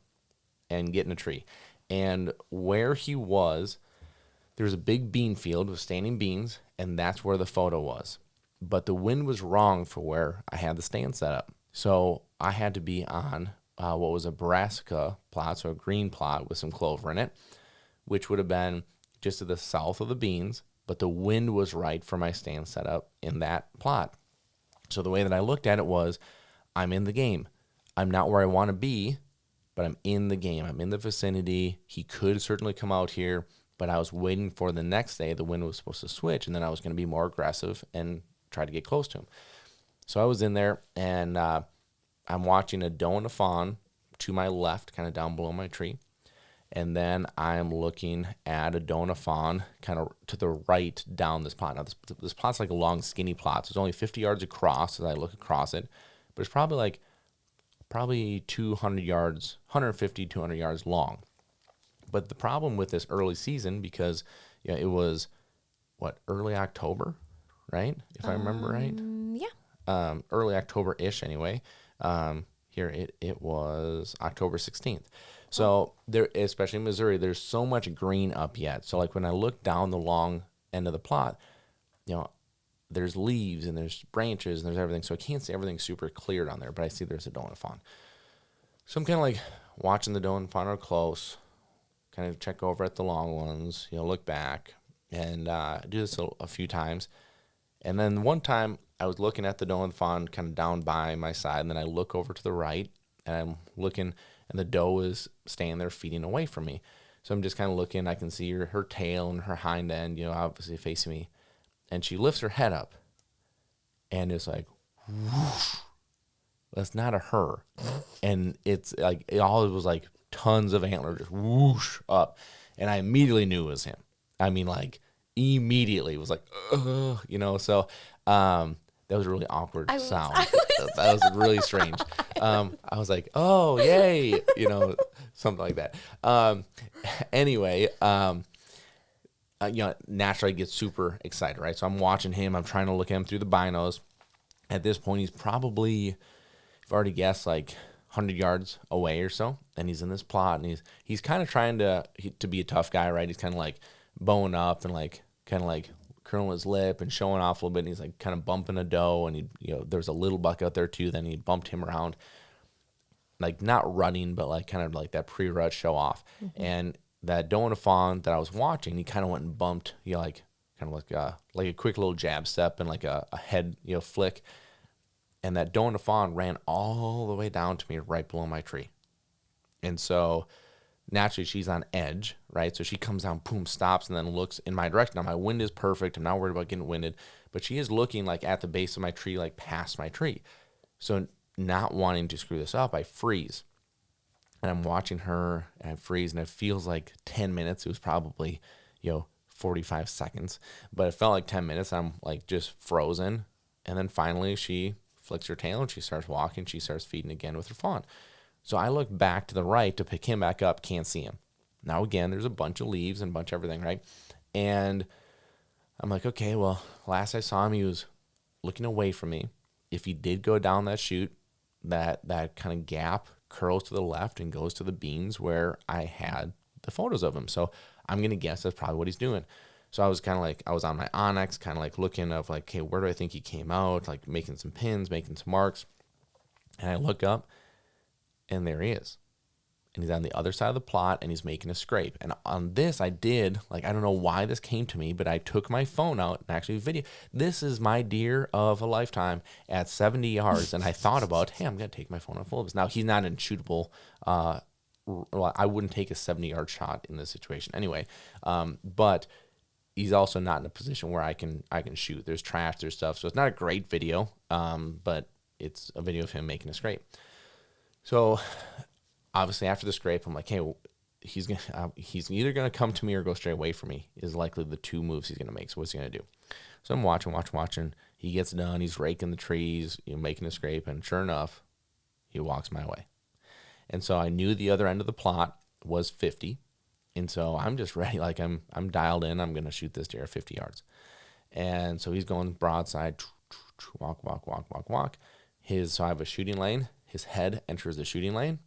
and get in a tree. And where he was, there was a big bean field with standing beans, and that's where the photo was. But the wind was wrong for where I had the stand set up. So I had to be on what was a brassica plot, so a green plot with some clover in it, which would have been just to the south of the beans, but the wind was right for my stand setup in that plot. So the way that I looked at it was, I'm in the game. I'm not where I want to be, but I'm in the game. I'm in the vicinity. He could certainly come out here, but I was waiting for the next day. The wind was supposed to switch, and then I was going to be more aggressive and try to get close to him. So I was in there, and I'm watching a doe and a fawn to my left, kind of down below my tree. And then I'm looking at a doe and a fawn kind of to the right down this plot. Now, this plot's like a long, skinny plot. So it's only 50 yards across as I look across it. But it's probably 200 yards, 150, 200 yards long. But the problem with this early season, because it was, early October, right? If I remember right. Yeah. Early October-ish anyway. Here it was October 16th. So there, especially in Missouri, there's so much green up yet. So like when I look down the long end of the plot, there's leaves and there's branches and there's everything. So I can't see everything super clear down there, but I see there's a doe and a fawn. So I'm kind of like watching the doe and fawn up close, kind of check over at the long ones, look back, and do this a few times. And then one time I was looking at the doe and fawn kind of down by my side, and then I look over to the right, and I'm looking, and the doe is staying there feeding away from me. So I'm just kind of looking. I can see her tail and her hind end, obviously facing me. And she lifts her head up, and it's like, whoosh. That's not a her. And it's like, it was like tons of antler just whoosh up. And I immediately knew it was him. I mean, like, immediately. It was like, so that was a really awkward sound. That was really strange. I was like, oh, yay, something like that. Anyway, naturally I get super excited, right? So I'm watching him. I'm trying to look at him through the binos. At this point, he's probably, I've already guessed, like 100 yards away or so. And he's in this plot, and he's kind of trying to be a tough guy, right? He's kind of like bowing up and like kind of like curling his lip and showing off a little bit. And he's like kind of bumping a doe, and there's a little buck out there too. Then he bumped him around, like not running, but like kind of like that pre-rut show off. Mm-hmm. And that doe and a fawn that I was watching, he kind of went and bumped, like kind of like a quick little jab step and like a head, flick. And that doe and a fawn ran all the way down to me right below my tree. And so naturally she's on edge, right? So she comes down, boom, stops, and then looks in my direction. Now my wind is perfect. I'm not worried about getting winded, but she is looking like at the base of my tree, like past my tree. So not wanting to screw this up, I freeze. And I'm watching her, and I freeze, and it feels like 10 minutes. It was probably, 45 seconds, but it felt like 10 minutes. I'm like just frozen. And then finally she flicks her tail and she starts walking. She starts feeding again with her fawn. So I look back to the right to pick him back up. Can't see him. Now again, there's a bunch of leaves and a bunch of everything, right? And I'm like, okay, well, last I saw him, he was looking away from me. If he did go down that chute, that kind of gap curls to the left and goes to the beans where I had the photos of him. So I'm going to guess that's probably what he's doing. So I was kind of like, I was on my Onyx, kind of like looking of like, okay, where do I think he came out? Like making some pins, making some marks. And I look up, and there he is. And he's on the other side of the plot, and he's making a scrape. And on this, I did, like, I don't know why this came to me, but I took my phone out and actually video. This is my deer of a lifetime at 70 yards. And I thought about, hey, I'm going to take my phone on full of this. Now, he's not in shootable. Well, I wouldn't take a 70-yard shot in this situation anyway. But he's also not in a position where I can shoot. There's trash, there's stuff. So it's not a great video, but it's a video of him making a scrape. So obviously after the scrape, I'm like, hey, he's either going to come to me or go straight away from me is likely the two moves he's going to make. So what's he going to do? So I'm watching, He gets done. He's raking the trees, making a scrape, and sure enough, he walks my way. And so I knew the other end of the plot was 50. And so I'm just ready. Like I'm dialed in. I'm going to shoot this deer 50 yards. And so he's going broadside, walk, walk, walk, walk, walk. So I have a shooting lane. His head enters the shooting lane.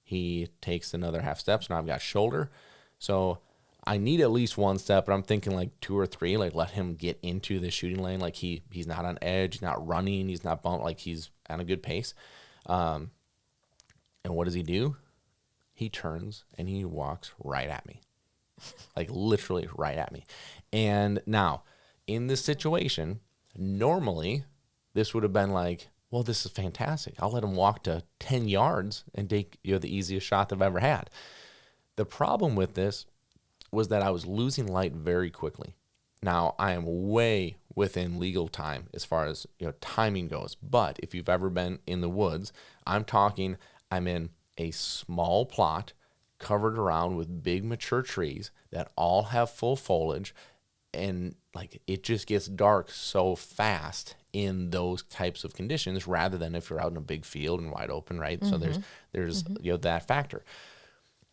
He takes another half step. So now I've got shoulder. So I need at least one step, but I'm thinking like 2 or 3, like let him get into the shooting lane. Like he's not on edge, he's not running, he's not bumped, like he's at a good pace. And what does he do? He turns and he walks right at me, like literally right at me. And now in this situation, normally this would have been like, well, this is fantastic. I'll let him walk to 10 yards and take the easiest shot I've ever had. The problem with this was that I was losing light very quickly. Now, I am way within legal time as far as timing goes. But if you've ever been in the woods, I'm in a small plot covered around with big mature trees that all have full foliage, and like it just gets dark so fast in those types of conditions rather than if you're out in a big field and wide open, right? Mm-hmm. So there's that factor.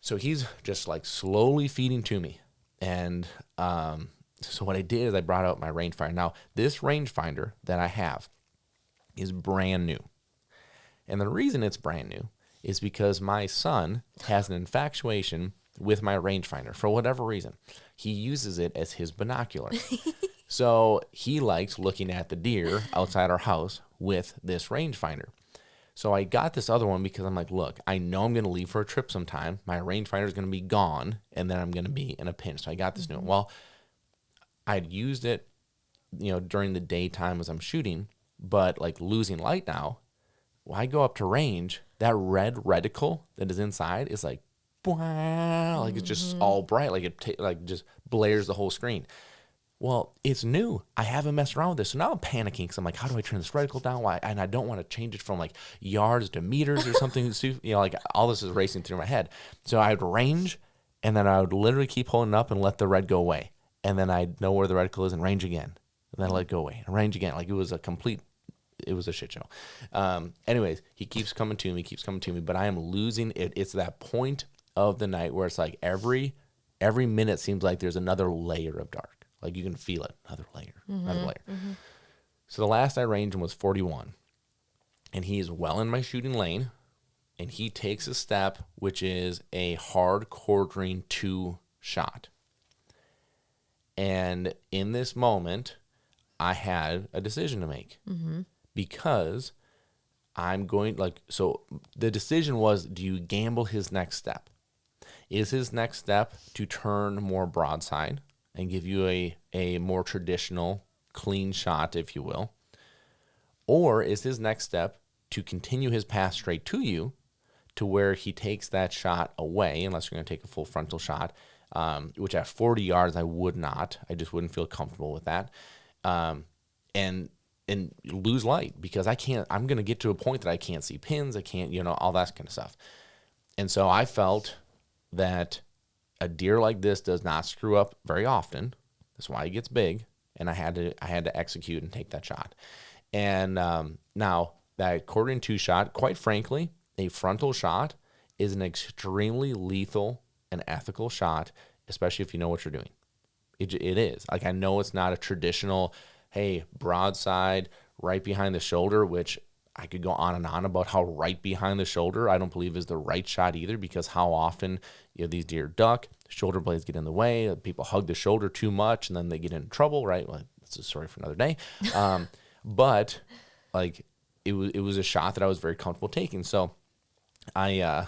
So he's just like slowly feeding to me. And so what I did is I brought out my rangefinder. Now, this rangefinder that I have is brand new. And the reason it's brand new is because my son has an infatuation with my rangefinder for whatever reason. He uses it as his binocular. So he likes looking at the deer outside our house with this rangefinder. So I got this other one because I'm like, look, I know I'm going to leave for a trip sometime. My rangefinder is going to be gone, and then I'm going to be in a pinch. So I got this new one. Well, I'd used it, during the daytime as I'm shooting, but like losing light now, when I go up to range, that red reticle that is inside is like, wow, like it's just all bright, like it just blares the whole screen. Well, it's new. I haven't messed around with this. So now I'm panicking because I'm like, how do I turn this reticle down? Why? And I don't want to change it from like yards to meters or something. Like all this is racing through my head. So I would range, and then I would literally keep holding up and let the red go away. And then I'd know where the reticle is and range again. And then let it go away and range again. Like it was a shit show. Anyways, he keeps coming to me, but I am losing it. It's that point of the night where it's like every minute seems like there's another layer of dark. Like you can feel it, another layer. Mm-hmm. So the last I ranged him was 41. And he is well in my shooting lane. And he takes a step, which is a hard quartering 2 shot. And in this moment, I had a decision to make. Mm-hmm. Because so the decision was, do you gamble his next step? Is his next step to turn more broadside and give you a more traditional, clean shot, if you will? Or is his next step to continue his path straight to you to where he takes that shot away, unless you're going to take a full frontal shot, which at 40 yards I would not. I just wouldn't feel comfortable with that. And lose light because I'm going to get to a point that I can't see pins. I can't, all that kind of stuff. And so I felt that a deer like this does not screw up very often. That's why he gets big. And I had to execute and take that shot. And now that quartering 2 shot, quite frankly, a frontal shot is an extremely lethal and ethical shot, especially if you know what you're doing. It is. Like, I know it's not a traditional, hey, broadside, right behind the shoulder, which I could go on and on about how right behind the shoulder I don't believe is the right shot either, because how often these deer duck, shoulder blades get in the way, people hug the shoulder too much, and then they get into trouble, right? Well, that's a story for another day. But like it was a shot that I was very comfortable taking. So I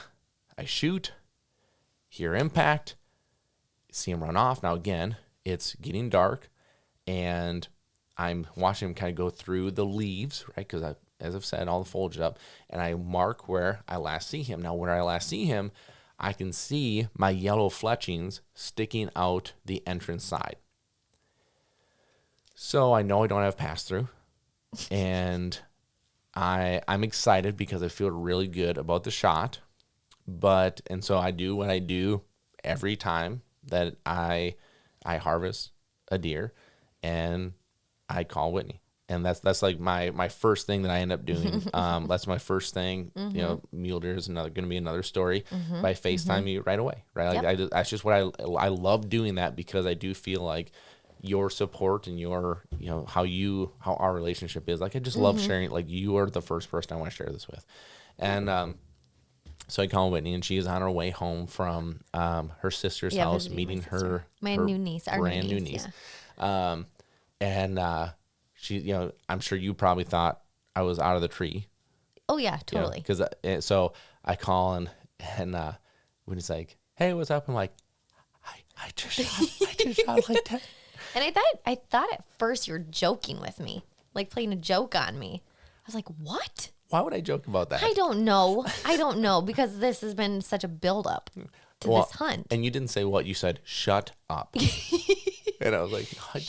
shoot, hear impact, see him run off. Now again, it's getting dark, and I'm watching him kind of go through the leaves, right? Because as I've said, all the foliage up, and I mark where I last see him. Now, where I last see him, I can see my yellow fletchings sticking out the entrance side. So I know I don't have pass through, and I'm excited because I feel really good about the shot. And so I do what I do every time that I harvest a deer, and I call Whitney. And that's like my first thing that I end up doing. That's my first thing. You know, mule deer is going to be another story. But I FaceTime you right away, right? Like that's just what I love doing that, because I do feel like your support and your, you know, how our relationship is. Like I just love sharing. Like you are the first person I want to share this with. And so I call Whitney, and she is on her way home from her sister's house, meeting her new niece, our brand new niece. And she, you know, I'm sure you probably thought I was out of the tree. Oh yeah, totally. Because so I call and when he's like, "Hey, what's up?" I'm like, I just shot like that. And I thought at first you were joking with me, like playing a joke on me. I was like, what? Why would I joke about that? I don't know, because this has been such a buildup to this hunt. And you didn't say what, you said, "Shut up." And I was like, I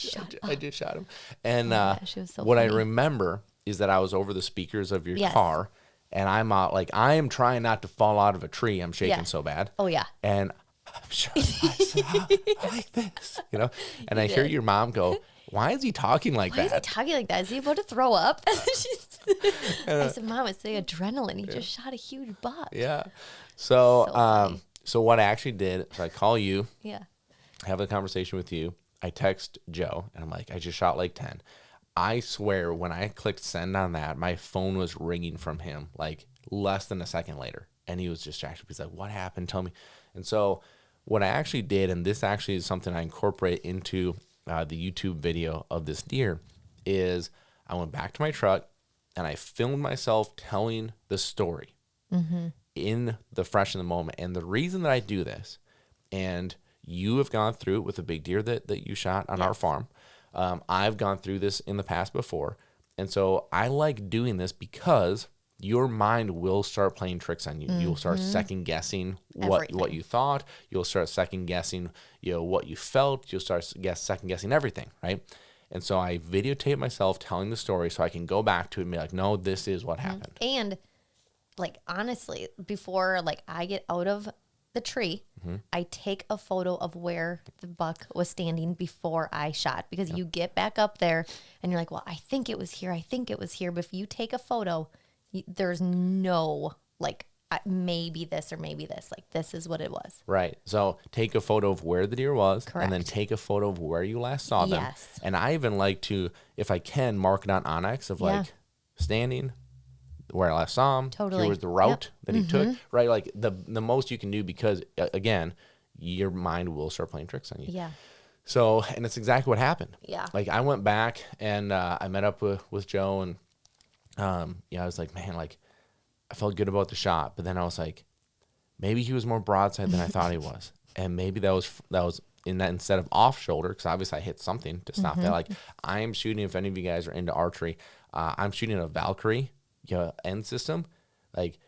just shot him. And gosh, it was so what funny. I remember is that I was over the speakers of your car, and I'm out, like, I am trying not to fall out of a tree. I'm shaking so bad. Oh, yeah. And I'm shutting myself like this, you know? And I hear your mom go, "Why is he talking like that? Why is he talking like that? Is he about to throw up?" I said, "Mom, it's the adrenaline. He just shot a huge buck." Yeah. So, funny. so what I actually did is I call you, Yeah. have a conversation with you. I text Joe, and I'm like, "I just shot like 10. I swear, when I clicked send on that, my phone was ringing from him like less than a second later. And he was distracted. He's like, "What happened? Tell me." And so what I actually did, and this actually is something I incorporate into the YouTube video of this deer, is I went back to my truck and I filmed myself telling the story in the fresh in the moment. And the reason that I do this, and you have gone through it with a big deer that you shot on our farm. I've gone through this in the past before. And so I like doing this because your mind will start playing tricks on you. You'll start second guessing what you thought. You'll start second guessing, you know, what you felt. You'll start second guessing everything, right? And so I videotape myself telling the story so I can go back to it and be like, "No, this is what happened." And like, honestly, before like I get out of the tree, I take a photo of where the buck was standing before I shot, because you get back up there and you're like, "Well, I think it was here. I think it was here." But if you take a photo, there's no like maybe this or maybe this. Like, this is what it was. Right. So take a photo of where the deer was, Correct. and then take a photo of where you last saw them. Yes. And I even like to, if I can, mark it on Onyx of like standing where I last saw him. Totally. Here was the route that he took. Right. Like the most you can do, because again, your mind will start playing tricks on you. Yeah. So, and it's exactly what happened. Yeah. Like I went back and I met up with Joe, and I was like, man, like I felt good about the shot, but then I was like, maybe he was more broadside than I thought he was, and maybe that was in that, instead of off shoulder, because obviously I hit something to stop that. Like I am shooting. If any of you guys are into archery, I'm shooting a Valkyrie end system. Like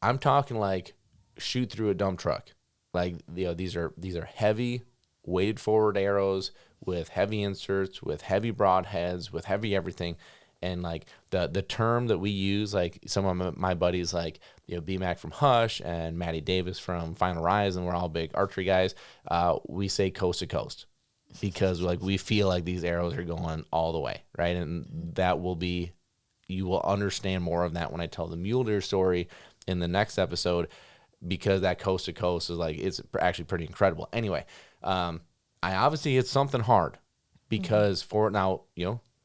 I'm talking like shoot through a dump truck. Like these are heavy weighted forward arrows with heavy inserts, with heavy broadheads, with heavy everything. And like the term that we use, like some of my buddies, like BMAC from Hush and Matty Davis from Final Rise, and we're all big archery guys. We say coast to coast, because like we feel like these arrows are going all the way, right? And that will be, you will understand more of that when I tell the mule deer story in the next episode, because that coast to coast is like, it's actually pretty incredible. Anyway, I obviously hit something hard, because for now,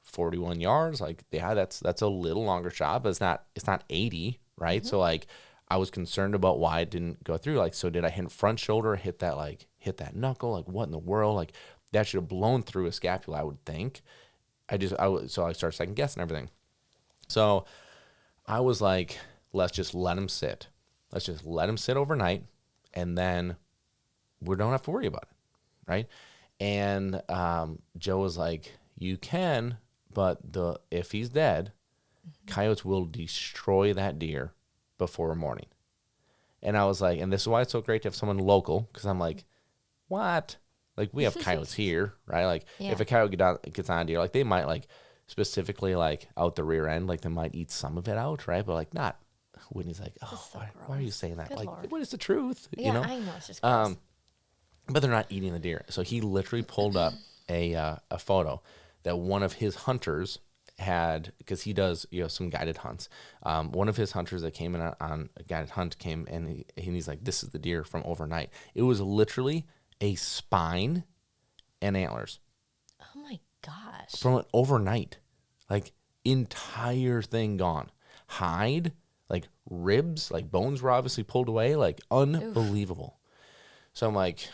41 yards, like that's a little longer shot, but it's not 80, right? So like I was concerned about why it didn't go through. Like, so did I hit front shoulder, hit that knuckle? Like what in the world? Like that should have blown through a scapula, I would think. So I started second guessing everything. So I was like, let's just let him sit. Let's just let him sit overnight, and then we don't have to worry about it, right? And Joe was like, you can, but if he's dead, coyotes will destroy that deer before morning. And I was like, and this is why it's so great to have someone local, because I'm like, what? Like we have coyotes here, right? Like if a coyote gets on a deer, like they might like specifically like out the rear end, like they might eat some of it out, right? But like not. Whitney's like, oh, why are you saying that? Good like, Lord. what is the truth? Yeah, I know, it's just gross. But they're not eating the deer. So he literally pulled up a photo that one of his hunters had, because he does, some guided hunts. One of his hunters that came in on a guided hunt came and he's like, this is the deer from overnight. It was literally a spine and antlers Oh my gosh. from an overnight, like entire thing gone. Hide, like ribs, like bones were obviously pulled away, like unbelievable. So I'm like,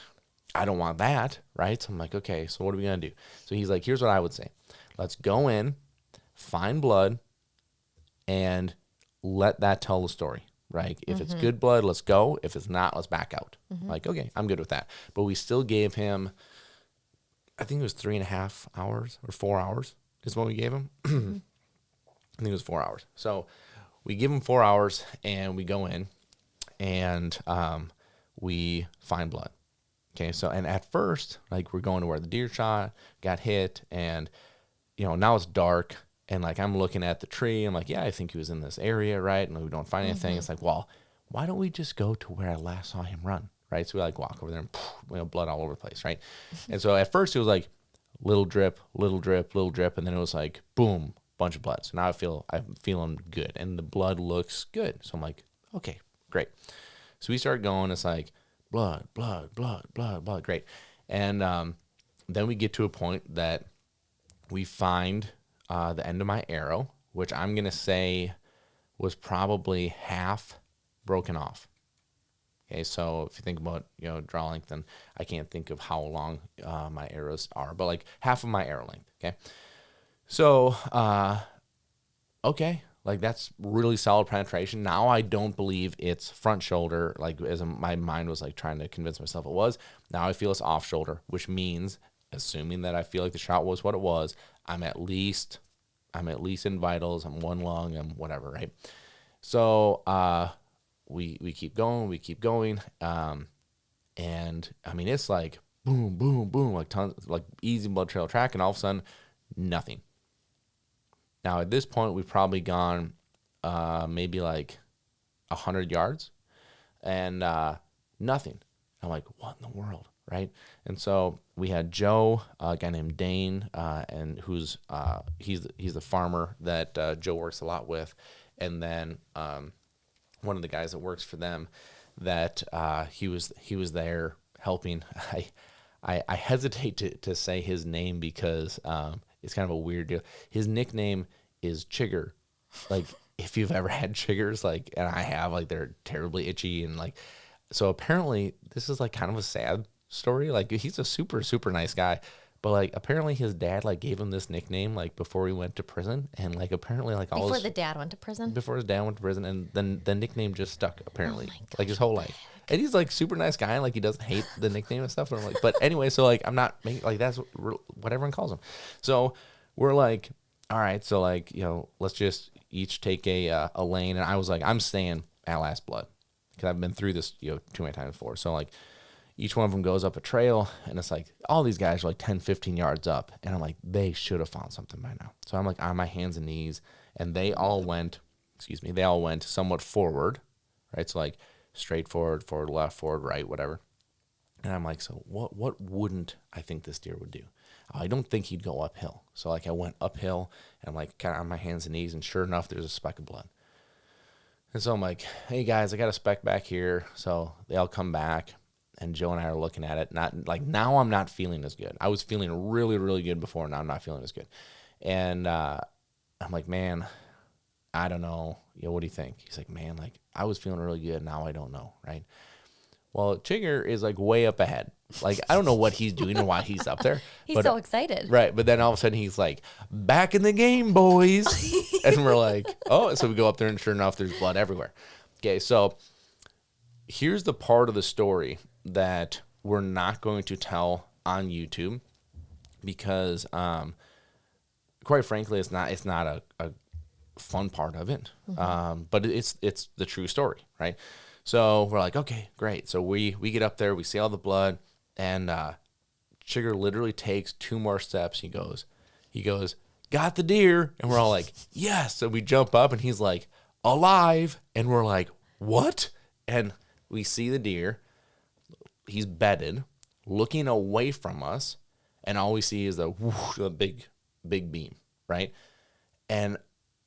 I don't want that, right? So I'm like, okay, so what are we gonna do? So he's like, here's what I would say. Let's go in, find blood, and let that tell the story, right? If it's good blood, let's go. If it's not, let's back out. Like, okay, I'm good with that. But we still gave him, I think it was 3.5 hours or 4 hours is what we gave him. I think it was 4 hours. So we give him 4 hours and we go in and we find blood. Okay, so, and at first, like, we're going to where the deer shot, got hit, and, now it's dark, and, like, I'm looking at the tree, I'm like, yeah, I think he was in this area, right, and we don't find anything. It's like, well, why don't we just go to where I last saw him run, right? So we, like, walk over there, and, blood all over the place, right? And so at first, it was, like, little drip, little drip, little drip, and then it was, like, boom, bunch of blood. So now I'm feeling good, and the blood looks good. So I'm like, okay, great. So we start going, it's like, blood, blood, blood, blood, blood. Great. And then we get to a point that we find the end of my arrow, which I'm going to say was probably half broken off. Okay, so if you think about, draw length, then I can't think of how long my arrows are, but like half of my arrow length. Okay. So, okay. Like, that's really solid penetration. Now I don't believe it's front shoulder, like, as my mind was, like, trying to convince myself it was. Now I feel it's off shoulder, which means, assuming that I feel like the shot was what it was, I'm at least in vitals, I'm one lung, I'm whatever, right? So we keep going, and I mean, it's like boom, boom, boom, like tons, like easy blood trail track, and all of a sudden, nothing. Now, at this point, we've probably gone maybe like 100 yards and nothing. I'm like, what in the world, right? And so we had Joe, a guy named Dane, and he's the farmer that Joe works a lot with, and then one of the guys that works for them that he was there helping. I hesitate to say his name because it's kind of a weird deal. His nickname is Chigger. Like, if you've ever had chiggers, like, and I have, like, they're terribly itchy, and like, so apparently this is like kind of a sad story. Like, he's a super, super nice guy, but like, apparently his dad like gave him this nickname like before he went to prison, and like apparently like all Before the dad went to prison? before his dad went to prison, and then the nickname just stuck apparently, Oh my gosh, like his whole life. And he's like super nice guy, and like he doesn't hate the nickname and stuff. And I'm like, but anyway, so like I'm not making, like, that's what everyone calls him. So we're like, all right, so like, let's just each take a lane, and I was like, I'm staying at Last Blood because I've been through this too many times before. So like, each one of them goes up a trail, and it's like all these guys are like 10, 15 yards up, and I'm like, they should have found something by now. So I'm like on my hands and knees, and they all went somewhat forward, right? So like straight forward, left, forward, right, whatever. And I'm like, so what wouldn't I think this deer would do? I don't think he'd go uphill. So like I went uphill, and I'm like kind of on my hands and knees, and sure enough, there's a speck of blood. And so I'm like, hey guys, I got a speck back here. So they all come back, and Joe and I are looking at it. Not like, now I'm not feeling as good. I was feeling really, really good before. Now I'm not feeling as good. And I'm like, man, I don't know. What do you think? He's like, man, like, I was feeling really good. Now I don't know, right? Well, Chigger is like way up ahead. Like, I don't know what he's doing or why he's up there. He's so excited. Right. But then all of a sudden he's like, back in the game, boys. And we're like, oh, so we go up there, and sure enough, there's blood everywhere. Okay. So here's the part of the story that we're not going to tell on YouTube because, quite frankly, it's not a fun part of it. But it's the true story, right? So we're like, okay, great. So we get up there, we see all the blood, and Chigger literally takes 2 more steps. He goes, got the deer. And we're all like, yes. So we jump up, and he's like, alive. And we're like, what? And we see the deer. He's bedded, looking away from us, and all we see is the big beam, right? And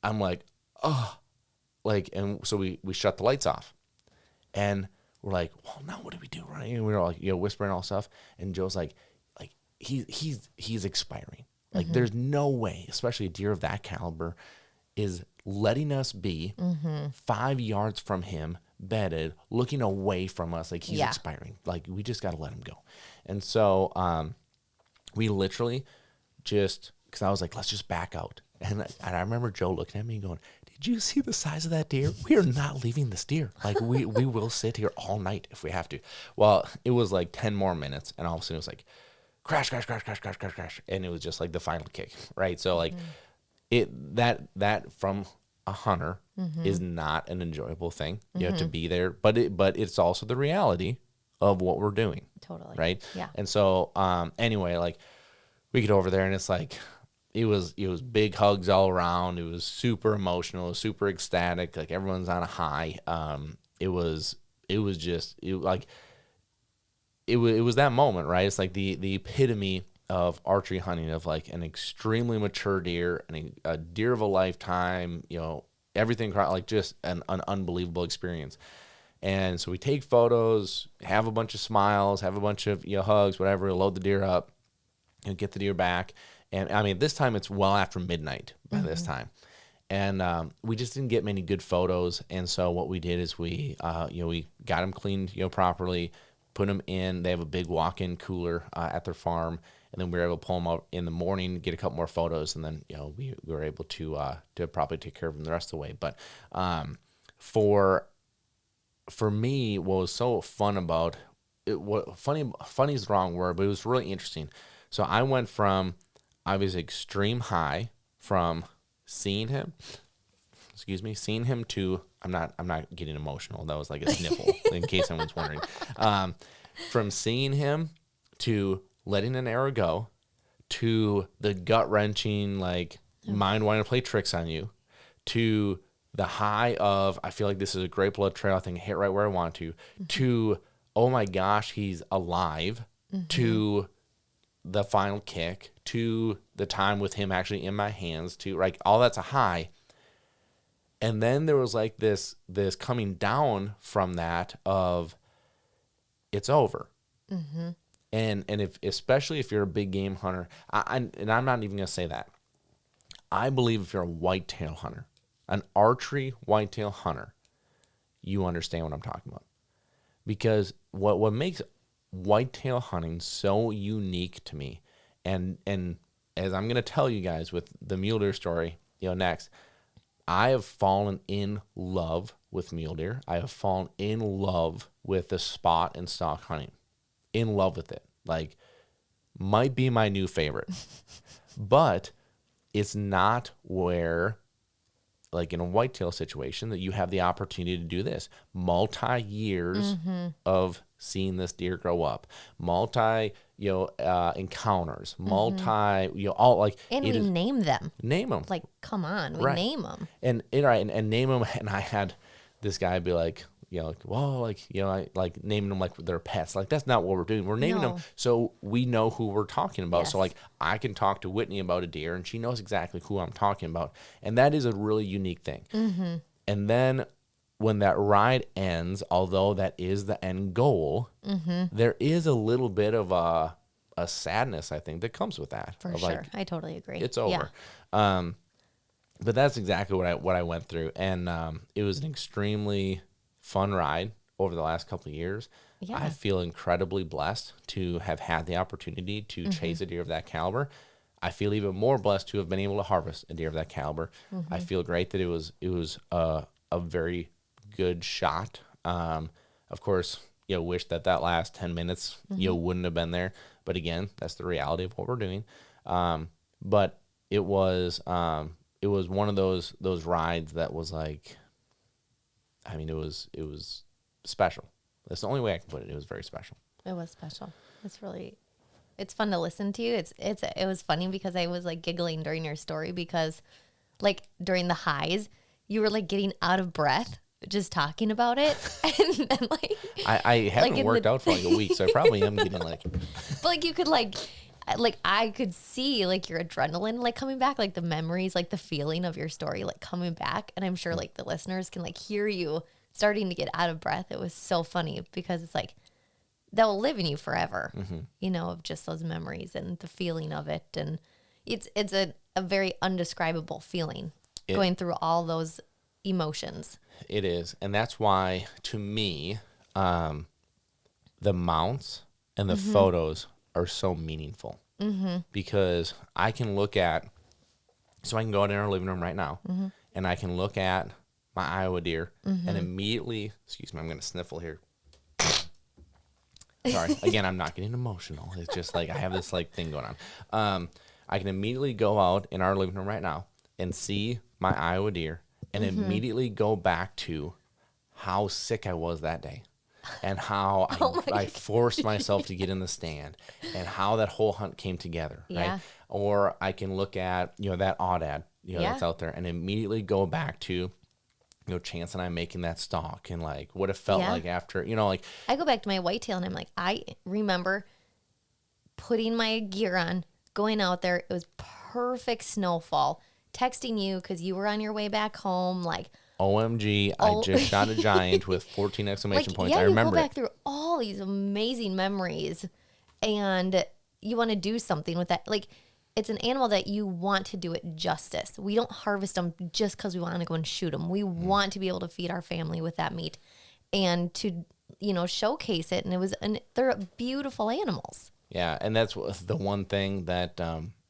I'm like, oh, like, and so we shut the lights off, and we're like, well, now what do we do, right? And we were like, whispering all stuff, and Joe's like he's expiring. Like, there's no way, especially a deer of that caliber, is letting us be 5 yards from him, bedded, looking away from us, like he's expiring. Like, we just got to let him go. And so we literally just, because I was like, let's just back out. And I remember Joe looking at me and going, did you see the size of that deer? We are not leaving this deer. Like, we will sit here all night if we have to. Well, it was like 10 more minutes, and all of a sudden it was like, crash, crash, crash, crash, crash, crash, crash. And it was just like the final kick, right? So, like, that from a hunter is not an enjoyable thing. You have to be there, but it's also the reality of what we're doing. Totally. Right? Yeah. And so, anyway, like, we get over there, and it's like, it was big hugs all around. It was super emotional, super ecstatic. Like, everyone's on a high. It was that moment, right? It's like the epitome of archery hunting, of like an extremely mature deer and a deer of a lifetime, everything, like, just an unbelievable experience. And so we take photos, have a bunch of smiles, have a bunch of hugs, whatever, load the deer up, and get the deer back. And I mean, this time it's well after midnight by this time. And we just didn't get many good photos. And so what we did is we got them cleaned, properly, put them in. They have a big walk-in cooler at their farm. And then we were able to pull them out in the morning, get a couple more photos. And then, we were able to probably take care of them the rest of the way. But for me, what was so fun about it, funny is the wrong word, but it was really interesting. So I went from, I was extreme high from seeing him to, I'm not getting emotional. That was like a sniffle in case someone's wondering. From seeing him to letting an arrow go to the gut wrenching, like, mind wanting to play tricks on you, to the high of, I feel like this is a great blood trail. I think I hit right where I want to, oh my gosh, he's alive, to the final kick, to the time with him actually in my hands, to, like, all that's a high. And then there was like this coming down from that of, it's over. And especially if you're a big game hunter, and I'm not even going to say that. I believe if you're a whitetail hunter, an archery whitetail hunter, you understand what I'm talking about. Because what makes whitetail hunting so unique to me, and as I'm going to tell you guys with the mule deer story, next, I have fallen in love with mule deer. I have fallen in love with the spot and stalk hunting. In love with it. Like, might be my new favorite. But it's not where, like in a whitetail situation, that you have the opportunity to do this. Multi-years of seeing this deer grow up. Encounters. All, like. And we name them. Name them. Like, come on, we name them. And name them. And I had this guy be like, I like naming them like their pets. Like, that's not what we're doing. We're naming them so we know who we're talking about. Yes. So, like, I can talk to Whitney about a deer, and she knows exactly who I'm talking about. And that is a really unique thing. And then when that ride ends, although that is the end goal, there is a little bit of a sadness, I think, that comes with that. For sure. Like, I totally agree. It's over. Yeah. But that's exactly what I went through. And it was an extremely fun ride over the last couple of years. Yeah. I feel incredibly blessed to have had the opportunity to chase a deer of that caliber. I feel even more blessed to have been able to harvest a deer of that caliber. I feel great that it was a very good shot. Of course, wish that last 10 minutes wouldn't have been there. But again, that's the reality of what we're doing. But it was one of those rides that was like, I mean, it was special. That's the only way I can put it. It was very special. It was special. It's fun to listen to. It was funny because I was like giggling during your story because, like, during the highs, you were like getting out of breath just talking about it, and then, like, I haven't worked out for like a week, so I probably am getting like. But like, you could like, like I could see like your adrenaline like coming back, like the memories, like the feeling of your story like coming back. And I'm sure like the listeners can like hear you starting to get out of breath. It was so funny because it's like they'll live in you forever, you know, of just those memories and the feeling of it. And it's a very undescribable feeling going through all those emotions. It is. And that's why, to me, the mounts and the photos are so meaningful. Because I can look at, so I can go out in our living room right now, and I can look at my Iowa deer and immediately, excuse me, I'm going to sniffle here. Sorry. Again, I'm not getting emotional. It's just like I have this like thing going on. I can immediately go out in our living room right now and see my Iowa deer and immediately go back to how sick I was that day and how I forced myself to get in the stand and how that whole hunt came together. Yeah. Right. Or I can look at, that aoudad, that's out there and immediately go back to, Chance and I making that stalk and like what it felt like after, like I go back to my whitetail and I'm like, I remember putting my gear on, going out there. It was perfect snowfall, texting you because you were on your way back home. Like, OMG, I just shot a giant with 14 exclamation points. I remember you go back through all these amazing memories and you want to do something with that. Like, it's an animal that you want to do it justice. We don't harvest them just because we want to go and shoot them. We want to be able to feed our family with that meat and to, showcase it. And they're beautiful animals. Yeah. And that's the one thing that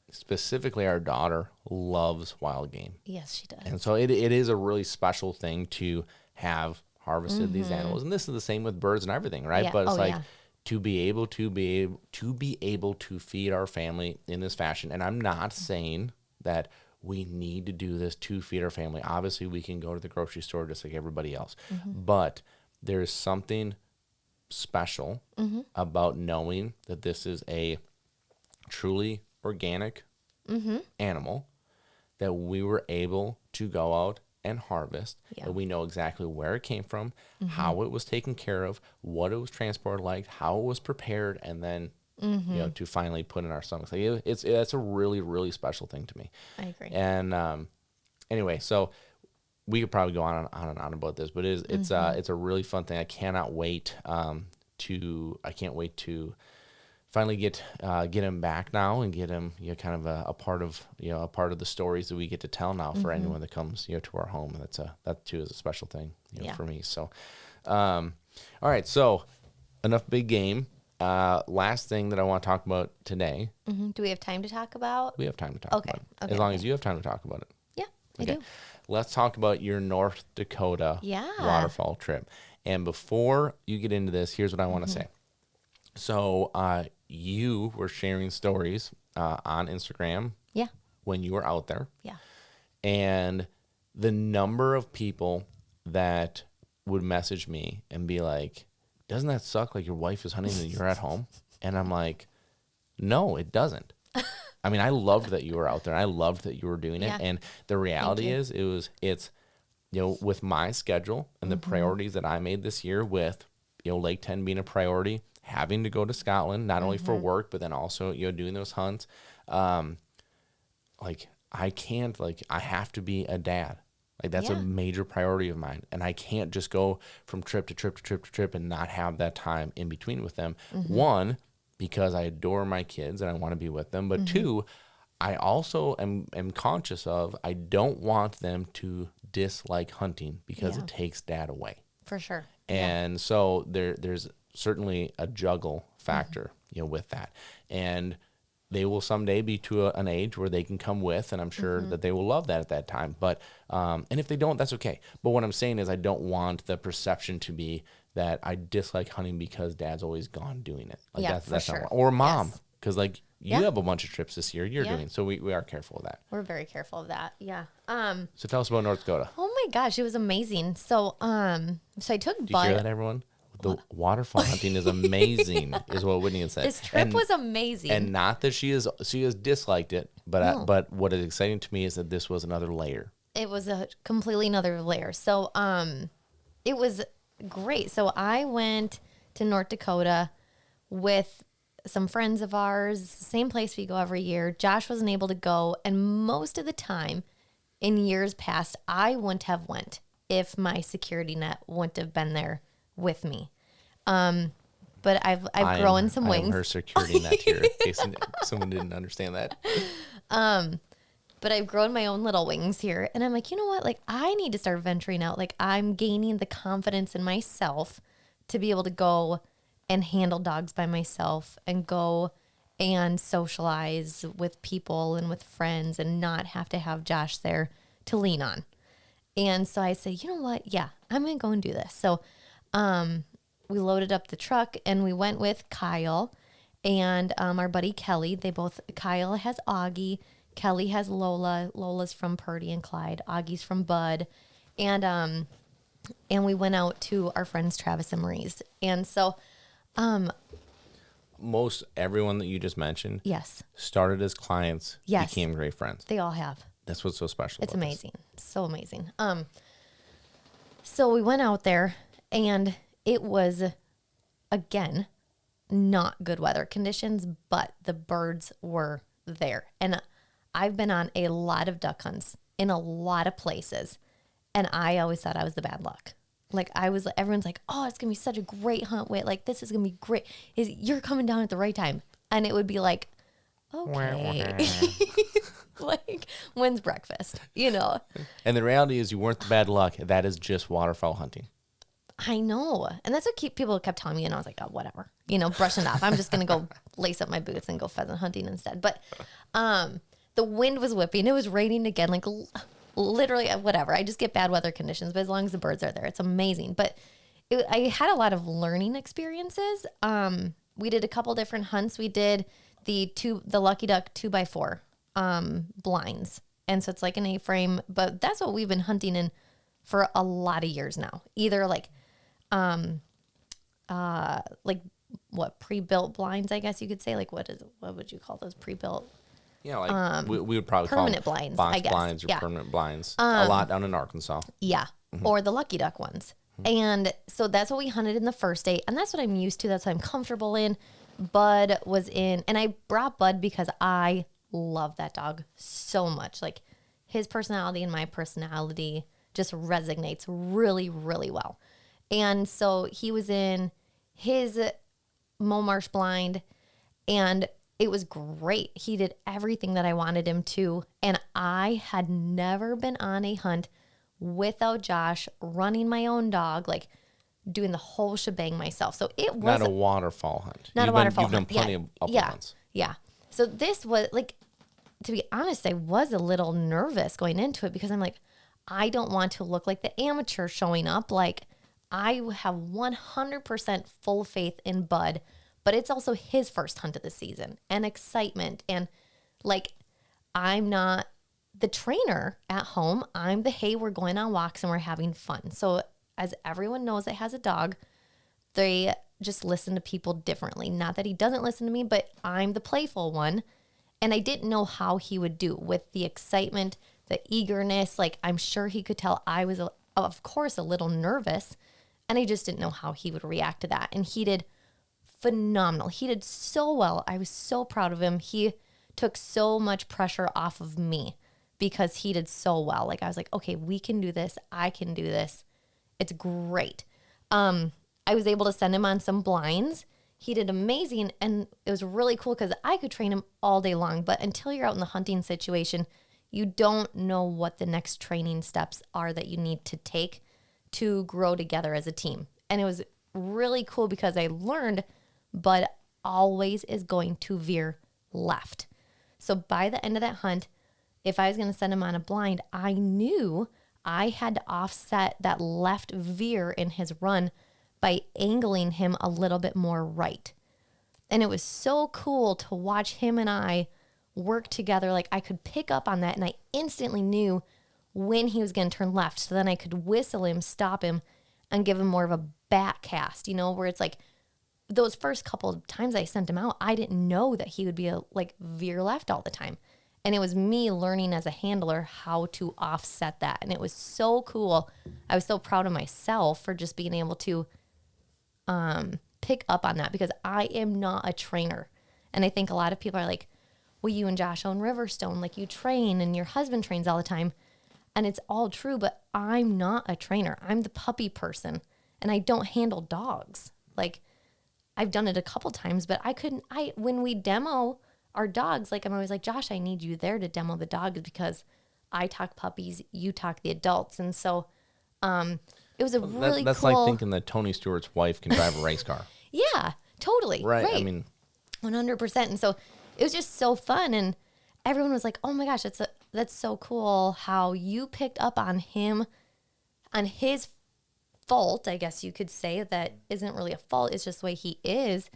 specifically our daughter loves wild game. Yes, she does. And so it is a really special thing to have harvested these animals. And this is the same with birds and everything, right? Yeah. But it's to be able to feed our family in this fashion. And I'm not saying that we need to do this to feed our family. Obviously, we can go to the grocery store just like everybody else. But there's something special about knowing that this is a truly organic animal that we were able to go out and harvest, that we know exactly where it came from, how it was taken care of, what it was transported like, how it was prepared, and then to finally put in our stomachs. Like it's a really, really special thing to me. I agree. And anyway, so we could probably go on and on about this, but it's a really fun thing. I cannot wait to finally get him back now and get him kind of a part of the stories that we get to tell now for anyone that comes to our home. And that too is a special thing for me. So all right, so enough big game. Last thing that I want to talk about today. Do we have time to talk about? We have time to talk about it. As long as you have time to talk about it. Yeah, I do. Let's talk about your North Dakota waterfall trip. And before you get into this, here's what I want to say. So you were sharing stories on Instagram when you were out there. Yeah. And the number of people that would message me and be like, doesn't that suck? Like your wife is hunting and you're at home? And I'm like, no, it doesn't. I mean, I loved that you were out there. I loved that you were doing it. And the reality is it's with my schedule and the priorities that I made this year with, Lake 10 being a priority, having to go to Scotland, not only for work, but then also, doing those hunts. Like I can't, I have to be a dad. Like that's a major priority of mine. And I can't just go from trip to trip to trip to trip and not have that time in between with them. One, because I adore my kids and I want to be with them. But two, I also am conscious of, I don't want them to dislike hunting because it takes dad away. For sure. And so there's certainly a juggle factor, with that. And they will someday be to an age where they can come with, and I'm sure that they will love that at that time. But, and if they don't, that's okay. But what I'm saying is I don't want the perception to be that I dislike hunting because dad's always gone doing it. Like that's sure. not, or mom, because you have a bunch of trips this year you're doing. So we are careful of that. We're very careful of that. Yeah. So tell us about North Dakota. Oh my gosh, it was amazing. So, so I took Did you hear that, everyone? The waterfall hunting is amazing, is what Whitney had said. This trip was amazing. And not that she has disliked it, but but what is exciting to me is that this was another layer. It was a completely another layer. So, it was great. So I went to North Dakota with some friends of ours, same place we go every year. Josh wasn't able to go, and most of the time in years past, I wouldn't have went if my security net wouldn't have been there with me. But I've grown some I am wings. her security net here, in case someone didn't understand that. But I've grown my own little wings here. And I'm like, you know what? Like, I need to start venturing out. Like, I'm gaining the confidence in myself to be able to go and handle dogs by myself and go and socialize with people and with friends and not have to have Josh there to lean on. And so I say, you know what? Yeah, I'm going to go and do this. So we loaded up the truck and we went with Kyle and our buddy Kelly. Kyle has Augie. Kelly has Lola. Lola's from Purdy and Clyde. Augie's from Bud. And we went out to our friends Travis and Marie's. And so Most everyone that you just mentioned yes, started as clients, Yes. became great friends. they all have. That's what's so special It's about amazing. So amazing. So we went out there and it was, again, not good weather conditions, but the birds were there. And I've been on a lot of duck hunts in a lot of places. And I always thought I was the bad luck. Like everyone's like, oh, it's going to be such a great hunt. Wait, like this is going to be great. You're coming down at the right time. And it would be like, okay. Like, when's breakfast? You know? And the reality is you weren't the bad luck. That is just waterfowl hunting. I know. And that's what people kept telling me. And I was like, oh, whatever. You know, brushing it off. I'm just going to go lace up my boots and go pheasant hunting instead. But the wind was whipping. It was raining again. Like, literally, whatever. I just get bad weather conditions. But as long as the birds are there, it's amazing. But I had a lot of learning experiences. We did a couple different hunts. We did the Lucky Duck 2x4 blinds. And so it's like an A-frame. But that's what we've been hunting in for a lot of years now. Either like what, pre-built blinds, I guess you could say. Like what would you call those pre-built? Yeah, like we would probably call permanent them blinds, box I guess. blinds or Yeah. permanent blinds. A lot down in Arkansas. Yeah. Or the Lucky Duck ones. And so that's what we hunted in the first day. And that's what I'm used to. That's what I'm comfortable in. Bud was in, and I brought Bud because I love that dog so much. Like his personality and my personality just resonates really, really well. And so he was in his Momarsh blind and it was great. He did everything that I wanted him to. And I had never been on a hunt without Josh running my own dog, like doing the whole shebang myself. So it was not a waterfall hunt. Not a waterfall hunt. You've done plenty of upland hunts. Yeah. So this was like, to be honest, I was a little nervous going into it because I'm like, I don't want to look like the amateur showing up. Like I have 100% full faith in Bud, but it's also his first hunt of the season and excitement. And like, I'm not the trainer at home. I'm the, hey, we're going on walks and we're having fun. So as everyone knows that has a dog, they just listen to people differently. Not that he doesn't listen to me, but I'm the playful one. And I didn't know how he would do with the excitement, the eagerness. Like I'm sure he could tell I was, of course, a little nervous. And I just didn't know how he would react to that. And he did phenomenal. He did so well. I was so proud of him. He took so much pressure off of me because he did so well. Like I was like, okay, we can do this. I can do this. It's great. I was able to send him on some blinds. He did amazing. And it was really cool because I could train him all day long. But until you're out in the hunting situation, you don't know what the next training steps are that you need to take to grow together as a team. And it was really cool because I learned Bud always is going to veer left. So by the end of that hunt, if I was going to send him on a blind, I knew I had to offset that left veer in his run by angling him a little bit more right. And it was so cool to watch him and I work together. Like I could pick up on that and I instantly knew when he was going to turn left. So then I could whistle him, stop him, and give him more of a back cast, you know, where it's like those first couple of times I sent him out, I didn't know that he would be like veer left all the time. And it was me learning as a handler how to offset that. And it was so cool. I was so proud of myself for just being able to pick up on that because I am not a trainer. And I think a lot of people are like, well, you and Josh own Riverstone, like you train and your husband trains all the time. And it's all true, but I'm not a trainer. I'm the puppy person and I don't handle dogs. Like I've done it a couple times, but when we demo our dogs, like I'm always like, Josh, I need you there to demo the dogs because I talk puppies, you talk the adults. And so it was a really that's cool. like thinking that Tony Stewart's wife can drive a race car. Yeah, totally. Right. I mean, 100%. And so it was just so fun. And everyone was like, oh my gosh, that's so cool how you picked up on him, on his fault, I guess you could say. That isn't really a fault. It's just the way he is.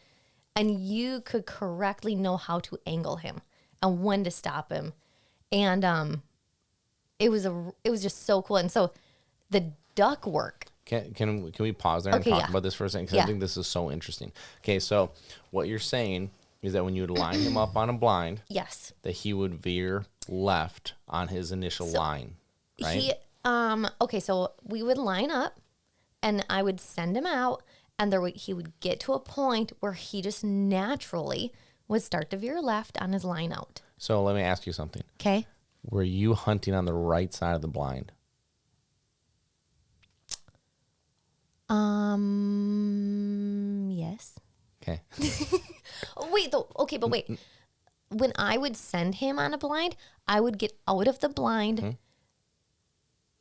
And you could correctly know how to angle him and when to stop him. And it was just so cool. And so the duck work. Can we pause there and talk about this for a second? Because I think this is so interesting. Okay, so what you're saying is that when you would line him up on a blind, yes, that he would veer left on his initial line, right? Okay, so we would line up, and I would send him out, and he would get to a point where he just naturally would start to veer left on his line out. So let me ask you something. Okay. Were you hunting on the right side of the blind? Yes. Okay. Wait, though. Okay, but wait. When I would send him on a blind, I would get out of the blind. Mm-hmm.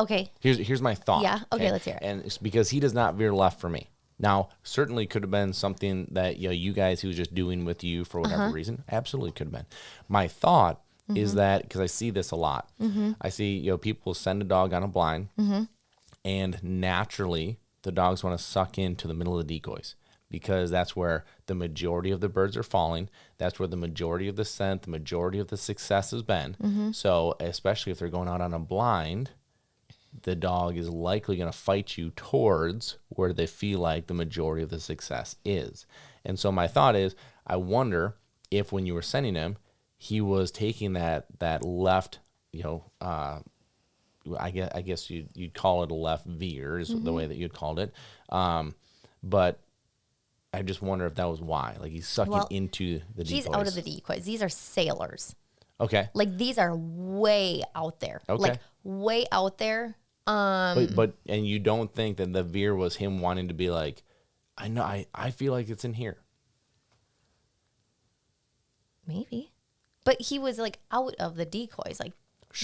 Okay. Here's my thought. Yeah. Okay, let's hear it. And it's because he does not veer left for me. Now, certainly could have been something that you guys he was just doing with you for whatever reason. Absolutely could have been. My thought is that, because I see this a lot, I see people send a dog on a blind, and naturally the dogs want to suck into the middle of the decoys because that's where the majority of the birds are falling. That's where the majority of the scent, the majority of the success has been. So especially if they're going out on a blind, the dog is likely going to fight you towards where they feel like the majority of the success is. And so my thought is, I wonder if when you were sending him, he was taking that left, I guess you'd call it a left veer is the way that you'd called it. But I just wonder if that was why. Like he's sucking into the decoys. He's out of the decoys. These are sailors. Okay. Like these are way out there. Okay. Like way out there. But you don't think that the veer was him wanting to be like, I know, I feel like it's in here. Maybe. But he was like out of the decoys, like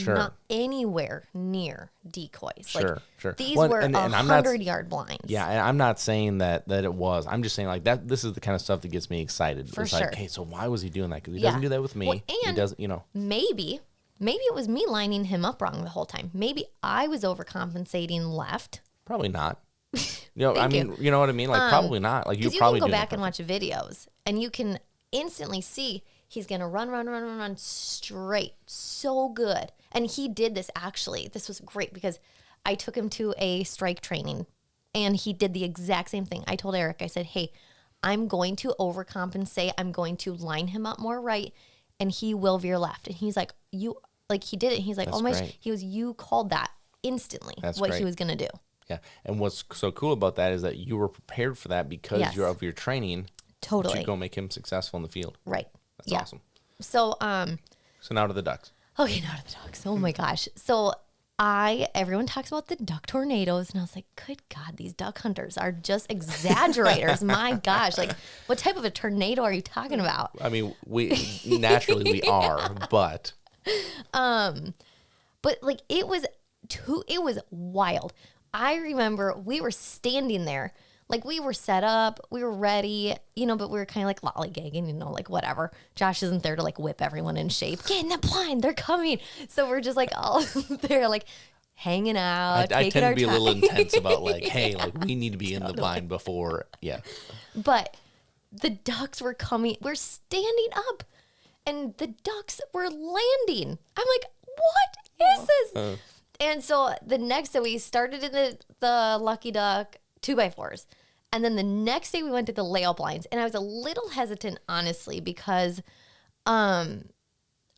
not anywhere near decoys. Sure. These were 100-yard blinds. Yeah, and I'm not saying that it was. I'm just saying like that. This is the kind of stuff that gets me excited. For it's sure. like, hey, so why was he doing that? Because he doesn't do that with me. Well, and he doesn't, Maybe it was me lining him up wrong the whole time. Maybe I was overcompensating left. Probably not. You know what I mean? Like probably not. Like you can go back and watch videos, and you can instantly see he's gonna run straight. So good. And he did this actually. This was great because I took him to a strike training, and he did the exact same thing. I told Eric, I said, hey, I'm going to overcompensate. I'm going to line him up more right, and he will veer left. And he's like, he did it. He's like, That's oh my, great. You called that instantly. That's what great. he was gonna do. Yeah, and what's so cool about that is that you were prepared for that because you're of your training. Totally. To go make him successful in the field. Right. That's awesome. So now to the ducks. Okay, now to the ducks. Oh my gosh. So everyone talks about the duck tornadoes, and I was like, good God, these duck hunters are just exaggerators. My gosh, like what type of a tornado are you talking about? I mean, we naturally we are, but like it was wild. I remember we were standing there, like we were set up, we were ready, but we were kind of like lollygagging, like whatever. Josh isn't there to like whip everyone in shape. Get in the blind, they're coming. So we're just like all there, like hanging out. I tend to be time. a little intense about like, hey, like we need to be in the blind before, But the ducks were coming. We're standing up, and the ducks were landing. I'm like, what is this? And so the next day we started in the Lucky Duck 2x4s. And then the next day we went to the layout blinds. And I was a little hesitant, honestly, because I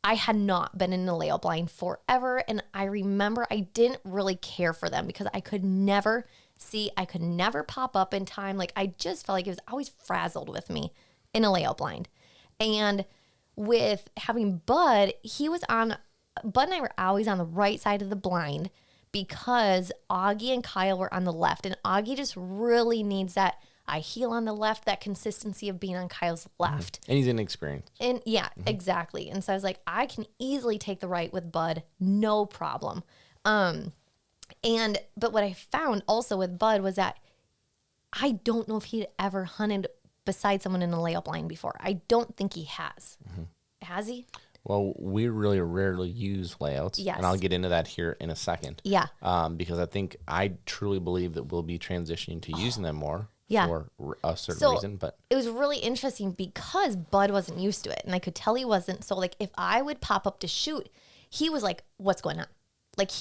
had not been in a layout blind forever. And I remember I didn't really care for them because I could never pop up in time. Like I just felt like it was always frazzled with me in a layout blind. And with having Bud, Bud and I were always on the right side of the blind because Augie and Kyle were on the left. And Augie just really needs that I heel on the left, that consistency of being on Kyle's left. And he's inexperienced. And yeah, exactly. And so I was like, I can easily take the right with Bud, no problem. But what I found also with Bud was that I don't know if he'd ever hunted beside someone in a layout blind before. I don't think he has. Has he? Well, we really rarely use layouts. Yes. And I'll get into that here in a second. Yeah. Because I truly believe that we'll be transitioning to using them more for a certain reason. But it was really interesting because Bud wasn't used to it. And I could tell he wasn't. So like if I would pop up to shoot, he was like, what's going on? Like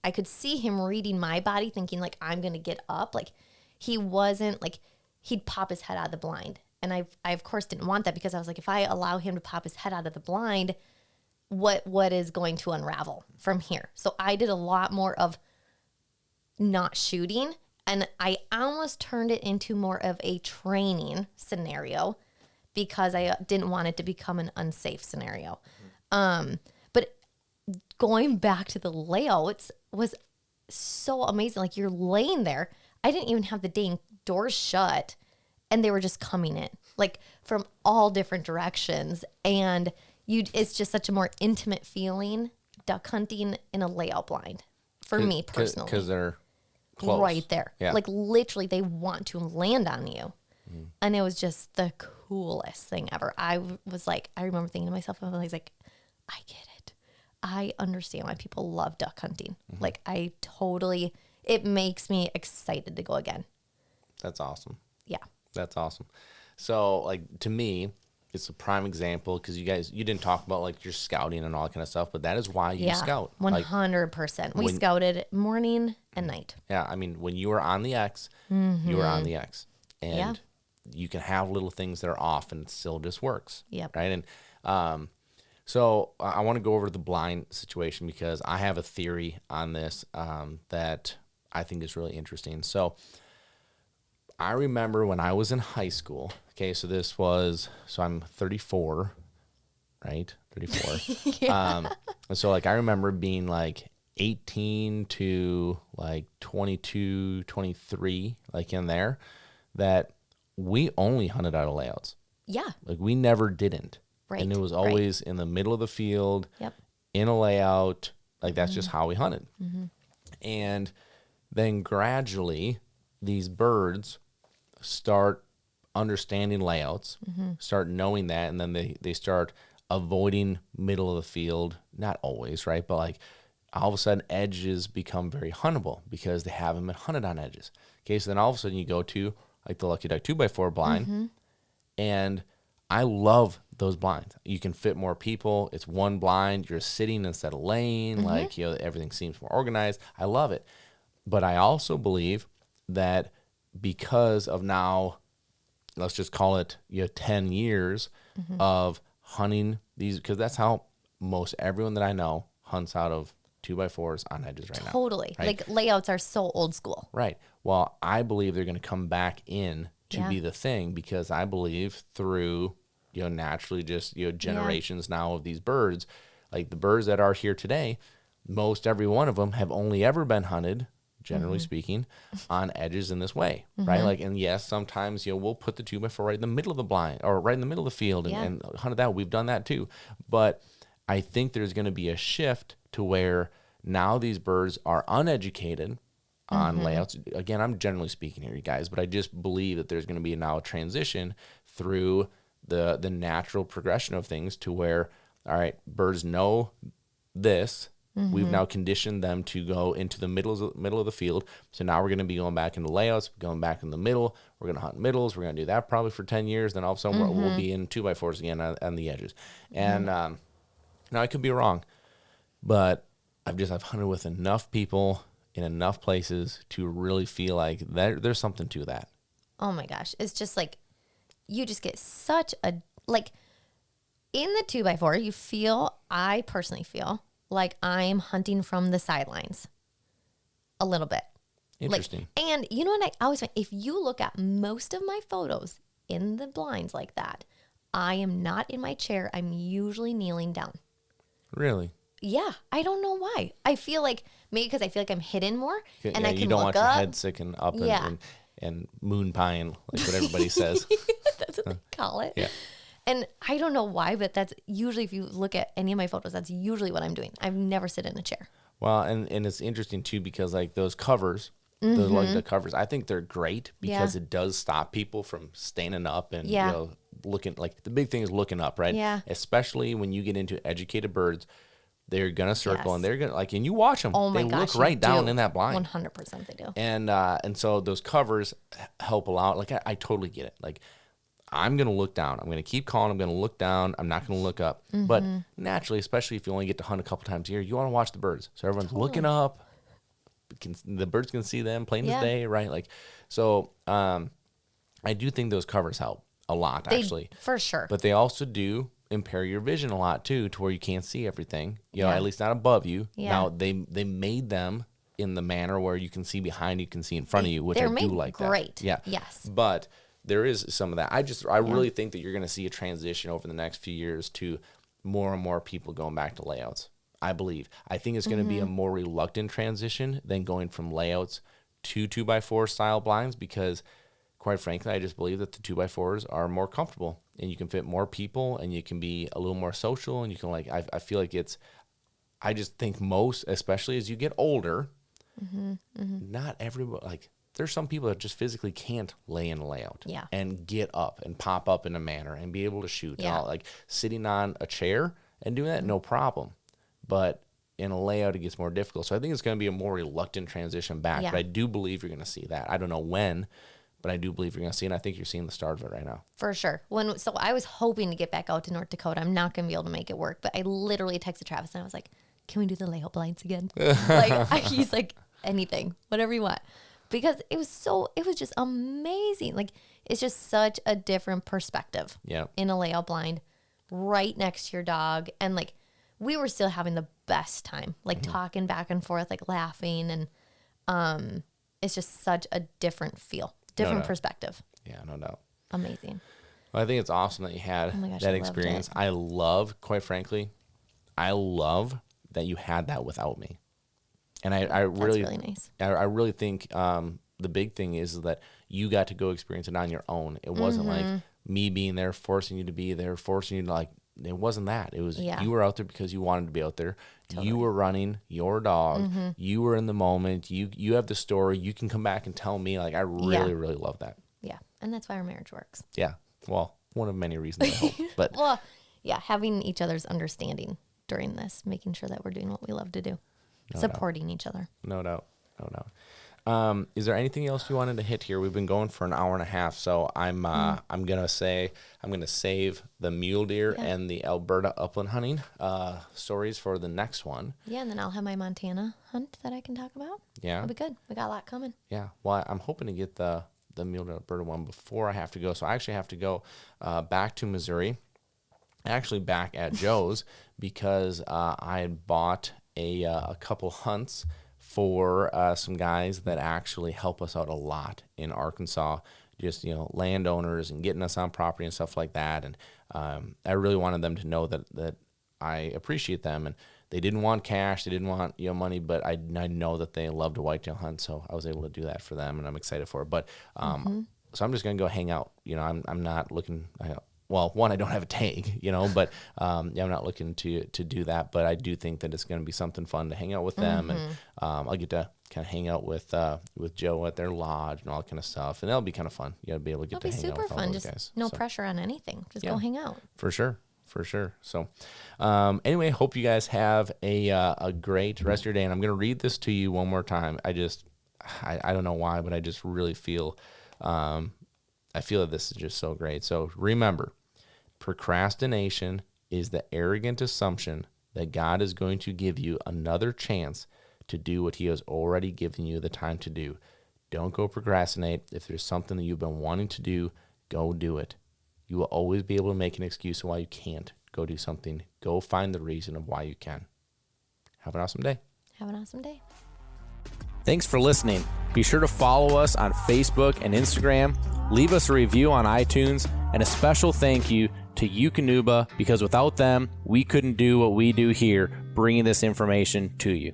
I could see him reading my body thinking like, I'm going to get up. Like he wasn't like, he'd pop his head out of the blind. And I of course didn't want that because I was like, if I allow him to pop his head out of the blind, what is going to unravel from here? So I did a lot more of not shooting, and I almost turned it into more of a training scenario because I didn't want it to become an unsafe scenario. But going back to the layouts was so amazing. Like you're laying there. I didn't even have the dang doors shut, and they were just coming in like from all different directions. And it's just such a more intimate feeling duck hunting in a layout blind for me personally. Because they're close. Right there. Yeah. Like literally they want to land on you. And it was just the coolest thing ever. I remember thinking to myself, I was like, I get it. I understand why people love duck hunting. Like it makes me excited to go again. That's awesome. Yeah. That's awesome. So like to me, it's a prime example because you didn't talk about like your scouting and all that kind of stuff, but that is why you scout. 100%. We scouted morning and night. Yeah, I mean, when you are on the X, you are on the X, and you can have little things that are off, and it still just works. Yep. Right. And so I want to go over the blind situation because I have a theory on this that I think is really interesting. So I remember when I was in high school. Okay, so I'm 34, right? 34. And so like I remember being like 18 to like 22, 23, like in there, that we only hunted out of layouts. Yeah. Like we never didn't. Right. And it was always in the middle of the field, in a layout. Like that's just how we hunted. And then gradually these birds start understanding layouts, start knowing that, and then they start avoiding middle of the field. Not always, right? But like all of a sudden edges become very huntable because they haven't been hunted on edges. Okay, so then all of a sudden you go to like the Lucky Duck 2x4 blind, and I love those blinds. You can fit more people. It's one blind. You're sitting instead of laying. Like, everything seems more organized. I love it. But I also believe that because of now, let's just call it 10 years of hunting these, because that's how most everyone that I know hunts out of 2x4s on edges right now. Totally. Right? Like layouts are so old school. Right. Well, I believe they're going to come back in to be the thing because I believe through, naturally just, generations now of these birds, like the birds that are here today, most every one of them have only ever been hunted, generally speaking, on edges in this way, right? Like, and yes, sometimes, we'll put the 2x4 right in the middle of the blind or right in the middle of the field and hunted that. We've done that too. But I think there's going to be a shift to where now these birds are uneducated on layouts. Again, I'm generally speaking here, you guys, but I just believe that there's going to be now a transition through the natural progression of things to where, all right, birds know this. We've now conditioned them to go into the middle of the field. So now we're going to be going back into layouts, going back in the middle. We're going to hunt middles. We're going to do that probably for 10 years. Then all of a sudden we'll be in 2x4s again on the edges. And now I could be wrong, but I've hunted with enough people in enough places to really feel like there's something to that. Oh my gosh. It's just like, you just get such a, like in the 2x4, I personally feel like I'm hunting from the sidelines a little bit. Interesting. Like, and you know what I always find? If you look at most of my photos in the blinds like that, I am not in my chair, I'm usually kneeling down. Really? Yeah, I don't know why. I feel like maybe because I feel like I'm hidden more, and I can you don't look want your up. head sticking up Yeah. and moon pine, like what everybody says. That's what they call it. Yeah. And I don't know why, but that's usually, if you look at any of my photos, that's usually what I'm doing. I've never sit in a chair. Well, and it's interesting too, because like those covers, those like the covers, I think they're great because it does stop people from standing up and Yeah. you know, looking. Like the big thing is looking up, right? Yeah. Especially when you get into educated birds, they're gonna circle Yes. and they're gonna like, and you watch them. Oh my they gosh, look right you down do. in that blind. 100% they do. And so those covers help a lot. Like I totally get it. Like I'm gonna look down. I'm gonna keep calling. I'm gonna look down. I'm not gonna look up. But naturally, especially if you only get to hunt a couple times a year, you want to watch the birds. So everyone's looking up. The birds can see them plain as day, right? Like, so I do think those covers help a lot, actually, For sure. but they also do impair your vision a lot too, to where you can't see everything. You know, Yeah. at least not above you. Yeah. Now they made them in the manner where you can see behind you, can see in front of you, which They're I do made like. great. That. Yeah. Yes. But there is some of that. I really think that you're going to see a transition over the next few years to more and more people going back to layouts. I believe. I think it's going to be a more reluctant transition than going from layouts to 2x4 style blinds, because quite frankly, I just believe that the 2x4s are more comfortable and you can fit more people and you can be a little more social and you can like, I feel like I just think most, especially as you get older, not everybody, like there's some people that just physically can't lay in a layout and get up and pop up in a manner and be able to shoot. Yeah. Like sitting on a chair and doing that, no problem. But in a layout, it gets more difficult. So I think it's going to be a more reluctant transition back. Yeah. But I do believe you're going to see that. I don't know when, but I do believe you're going to see it. And I think you're seeing the start of it right now. For sure. So I was hoping to get back out to North Dakota. I'm not going to be able to make it work. But I literally texted Travis and I was like, can we do the layout blinds again? He's like, anything, whatever you want. Because it was just amazing. Like, it's just such a different perspective in a layout blind right next to your dog. And like, we were still having the best time, like talking back and forth, like laughing. And it's just such a different feel, different perspective. Yeah, no doubt. Amazing. Well, I think it's awesome that you had my gosh, that I loved experience. it. I love, quite frankly, I love that you had that without me. And I really, really nice. I really think the big thing is that you got to go experience it on your own. It wasn't like me being there, forcing you to be there, forcing you to like, it wasn't that. It was you were out there because you wanted to be out there. Totally. You were running your dog. You were in the moment. You have the story. You can come back and tell me. Like, I really, really love that. Yeah. And that's why our marriage works. Yeah. Well, one of many reasons, I hope. But well, yeah, having each other's understanding during this, making sure that we're doing what we love to do, supporting each other. No doubt. No doubt. Is there anything else you wanted to hit here? We've been going for an hour and a half, so I'm gonna save the mule deer and the Alberta upland hunting stories for the next one. Yeah, and then I'll have my Montana hunt that I can talk about. Yeah, that'll be good. We got a lot coming. Yeah, well, I'm hoping to get the mule deer Alberta one before I have to go. So I actually have to go back to Missouri, actually back at Joe's because I had bought a couple hunts for some guys that actually help us out a lot in Arkansas, just, landowners and getting us on property and stuff like that. And I really wanted them to know that I appreciate them. And they didn't want cash, they didn't want money, but I know that they love to whitetail hunt, so I was able to do that for them, and I'm excited for it. But so I'm just gonna go hang out. I'm not looking. Well, one, I don't have a tag, but I'm not looking to do that. But I do think that it's going to be something fun to hang out with them, and I'll get to kind of hang out with Joe at their lodge and all that kind of stuff, and that'll be kind of fun. Be able to get to hang out with all those guys. No pressure on anything. Just go hang out. For sure. So, anyway, hope you guys have a great rest of your day, and I'm going to read this to you one more time. I don't know why, but I just really feel. I feel that this is just so great. So remember, procrastination is the arrogant assumption that God is going to give you another chance to do what he has already given you the time to do. Don't go procrastinate. If there's something that you've been wanting to do, go do it. You will always be able to make an excuse of why you can't go do something. Go find the reason of why you can. Have an awesome day. Have an awesome day. Thanks for listening. Be sure to follow us on Facebook and Instagram. Leave us a review on iTunes, and a special thank you to Eukanuba, because without them, we couldn't do what we do here, bringing this information to you.